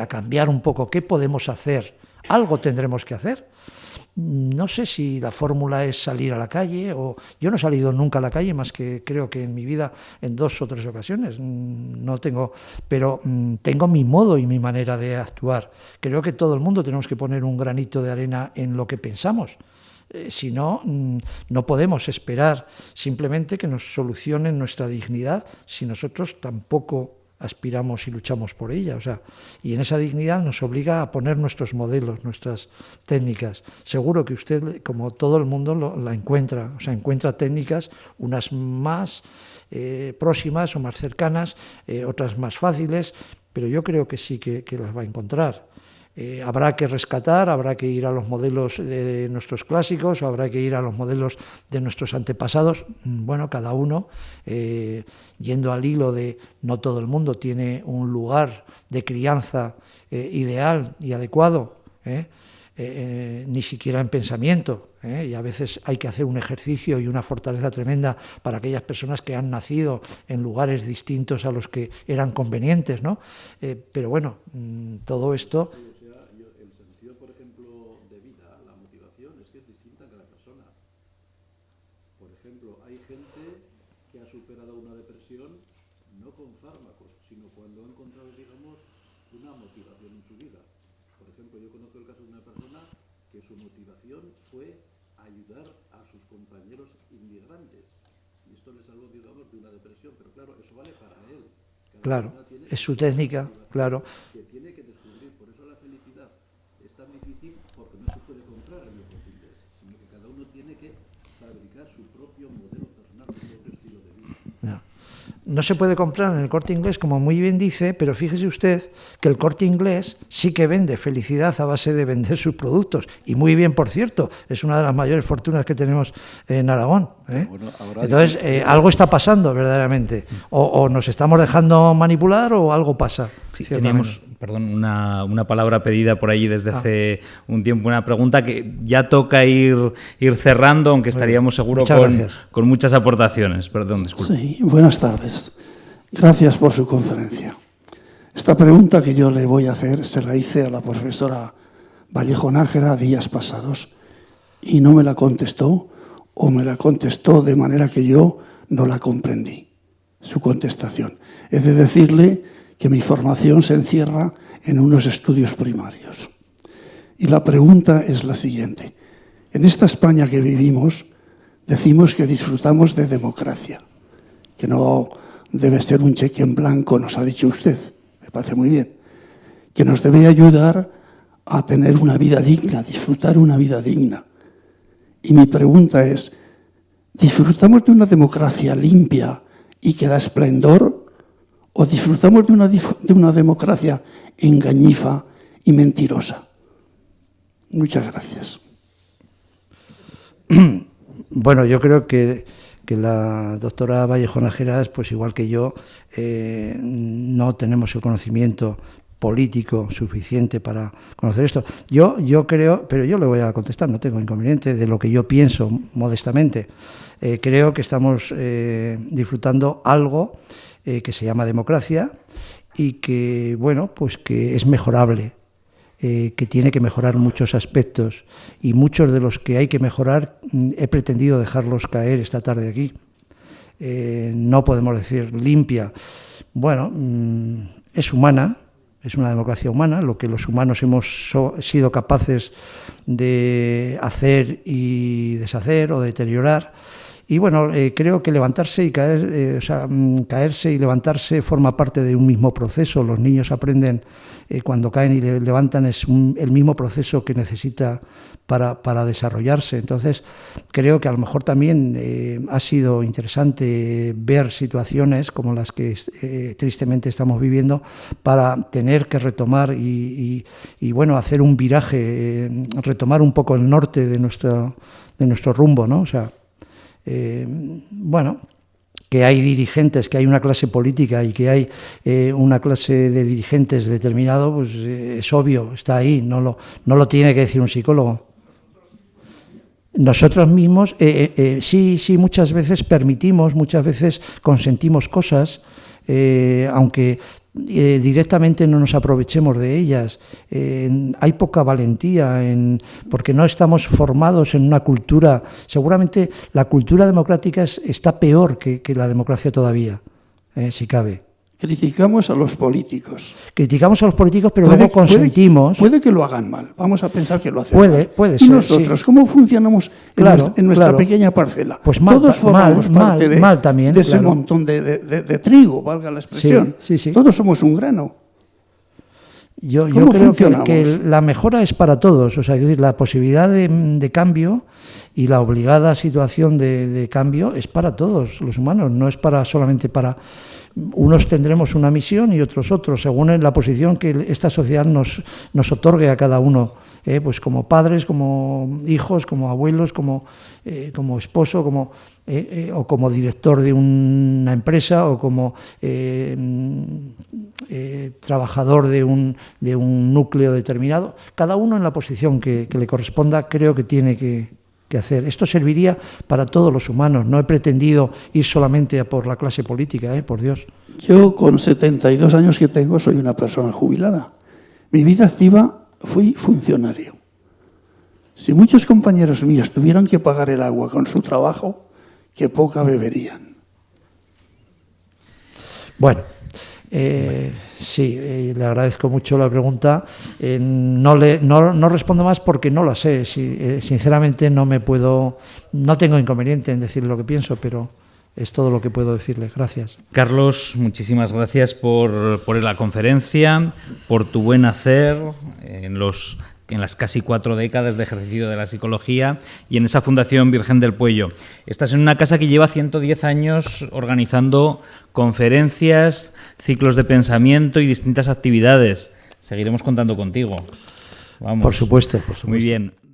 [SPEAKER 2] cambiar un poco? ¿Qué podemos hacer? Algo tendremos que hacer. No sé si la fórmula es salir a la calle, o yo no he salido nunca a la calle más que creo que en mi vida en 2 o 3 ocasiones. No tengo, pero tengo mi modo y mi manera de actuar. Creo que todo el mundo tenemos que poner un granito de arena en lo que pensamos. Si no, no podemos esperar simplemente que nos solucionen nuestra dignidad si nosotros tampoco aspiramos y luchamos por ella. O sea, y en esa dignidad nos obliga a poner nuestros modelos, nuestras técnicas. Seguro que usted, como todo el mundo, la encuentra. O sea, encuentra técnicas, unas más próximas o más cercanas, otras más fáciles, pero yo creo que sí que las va a encontrar. Habrá que rescatar, habrá que ir a los modelos de nuestros clásicos, o habrá que ir a los modelos de nuestros antepasados. Bueno, cada uno, yendo al hilo de no todo el mundo tiene un lugar de crianza ideal y adecuado, ni siquiera en pensamiento. Y a veces hay que hacer un ejercicio y una fortaleza tremenda para aquellas personas que han nacido en lugares distintos a los que eran convenientes, ¿no? Pero bueno, todo esto...
[SPEAKER 5] su motivación fue ayudar a sus compañeros inmigrantes. Y esto le salvó, digamos, de una depresión. Pero claro, eso vale para él.
[SPEAKER 2] Claro, es su técnica, claro.
[SPEAKER 5] Que tiene que descubrir. Por eso la felicidad es tan difícil, porque no se puede comprar en el Corte Inglés, sino que cada uno tiene que fabricar su propio modelo personal, su propio estilo de vida.
[SPEAKER 2] No se puede comprar en el Corte Inglés, como muy bien dice, pero fíjese usted que el Corte Inglés sí que vende felicidad a base de vender sus productos. Y muy bien, por cierto, es una de las mayores fortunas que tenemos en Aragón.
[SPEAKER 5] Bueno,
[SPEAKER 2] entonces, algo está pasando verdaderamente. O nos estamos dejando manipular o algo pasa.
[SPEAKER 1] Sí, teníamos, perdón, una palabra pedida por allí desde hace un tiempo, una pregunta que ya toca ir cerrando, aunque estaríamos seguro con muchas aportaciones. Perdón, disculpe.
[SPEAKER 6] Sí, buenas tardes. Gracias por su conferencia. Esta pregunta que yo le voy a hacer se la hice a la profesora Vallejo Nájera días pasados y no me la contestó, o me la contestó de manera que yo no la comprendí, su contestación. He de decirle que mi formación se encierra en unos estudios primarios. Y la pregunta es la siguiente. En esta España que vivimos, decimos que disfrutamos de democracia, que no debe ser un cheque en blanco, nos ha dicho usted, me parece muy bien, que nos debe ayudar a tener una vida digna, disfrutar una vida digna. Y mi pregunta es, ¿disfrutamos de una democracia limpia y que da esplendor? ¿O disfrutamos de una democracia engañifa y mentirosa? Muchas gracias.
[SPEAKER 2] Bueno, yo creo que la doctora Vallejo Nájera, pues igual que yo, no tenemos el conocimiento político suficiente para conocer esto. Yo creo, pero yo le voy a contestar, no tengo inconveniente, de lo que yo pienso modestamente. Creo que estamos disfrutando algo que se llama democracia y que, bueno, pues que es mejorable, que tiene que mejorar muchos aspectos, y muchos de los que hay que mejorar he pretendido dejarlos caer esta tarde aquí. No podemos decir limpia. Bueno, es humana, es una democracia humana, lo que los humanos hemos sido capaces de hacer y deshacer o deteriorar. Y bueno, creo que levantarse y caer, caerse y levantarse forma parte de un mismo proceso. Los niños aprenden cuando caen y levantan, es el mismo proceso que necesita para desarrollarse. Entonces, creo que a lo mejor también ha sido interesante ver situaciones como las que tristemente estamos viviendo para tener que retomar y bueno, hacer un viraje, retomar un poco el norte de nuestro rumbo, ¿no? O sea, bueno, que hay dirigentes, que hay una clase política y que hay una clase de dirigentes determinado, pues es obvio, está ahí, no lo tiene que decir un psicólogo. Nosotros mismos, sí, muchas veces permitimos, muchas veces consentimos cosas, aunque directamente no nos aprovechemos de ellas. Hay poca valentía, porque no estamos formados en una cultura. Seguramente la cultura democrática está peor que la democracia todavía, si cabe.
[SPEAKER 6] Criticamos a los políticos.
[SPEAKER 2] Criticamos a los políticos, pero luego consentimos.
[SPEAKER 6] Puede que lo hagan mal. Vamos a pensar que lo hacen mal.
[SPEAKER 2] Puede
[SPEAKER 6] ¿Y
[SPEAKER 2] ser,
[SPEAKER 6] nosotros,
[SPEAKER 2] sí.
[SPEAKER 6] ¿Cómo funcionamos en nuestra pequeña parcela?
[SPEAKER 2] Pues
[SPEAKER 6] todos formamos parte
[SPEAKER 2] también,
[SPEAKER 6] de ese montón de trigo, valga la expresión.
[SPEAKER 2] Sí.
[SPEAKER 6] Todos somos un grano.
[SPEAKER 2] Yo creo que la mejora es para todos. O sea, es decir, la posibilidad de cambio y la obligada situación de cambio es para todos los humanos, no es solamente para... Unos tendremos una misión y otros, según en la posición que esta sociedad nos otorgue a cada uno, pues como padres, como hijos, como abuelos, como esposo, o como director de una empresa, o como trabajador de un núcleo determinado. Cada uno en la posición que le corresponda, creo que tiene que hacer. Esto serviría para todos los humanos. No he pretendido ir solamente por la clase política, por Dios.
[SPEAKER 6] Yo, con 72 años que tengo, soy una persona jubilada. Mi vida activa fui funcionario. Si muchos compañeros míos tuvieran que pagar el agua con su trabajo, qué poca beberían.
[SPEAKER 2] Bueno, Sí, le agradezco mucho la pregunta. No respondo más porque no la sé. Sinceramente no tengo inconveniente en decir lo que pienso, pero es todo lo que puedo decirle. Gracias.
[SPEAKER 1] Carlos, muchísimas gracias por la conferencia, por tu buen hacer en las casi 4 décadas de ejercicio de la psicología y en esa Fundación Virgen del Puello. Estás en una casa que lleva 110 años organizando conferencias, ciclos de pensamiento y distintas actividades. Seguiremos contando contigo. Vamos.
[SPEAKER 2] Por supuesto.
[SPEAKER 1] Muy bien.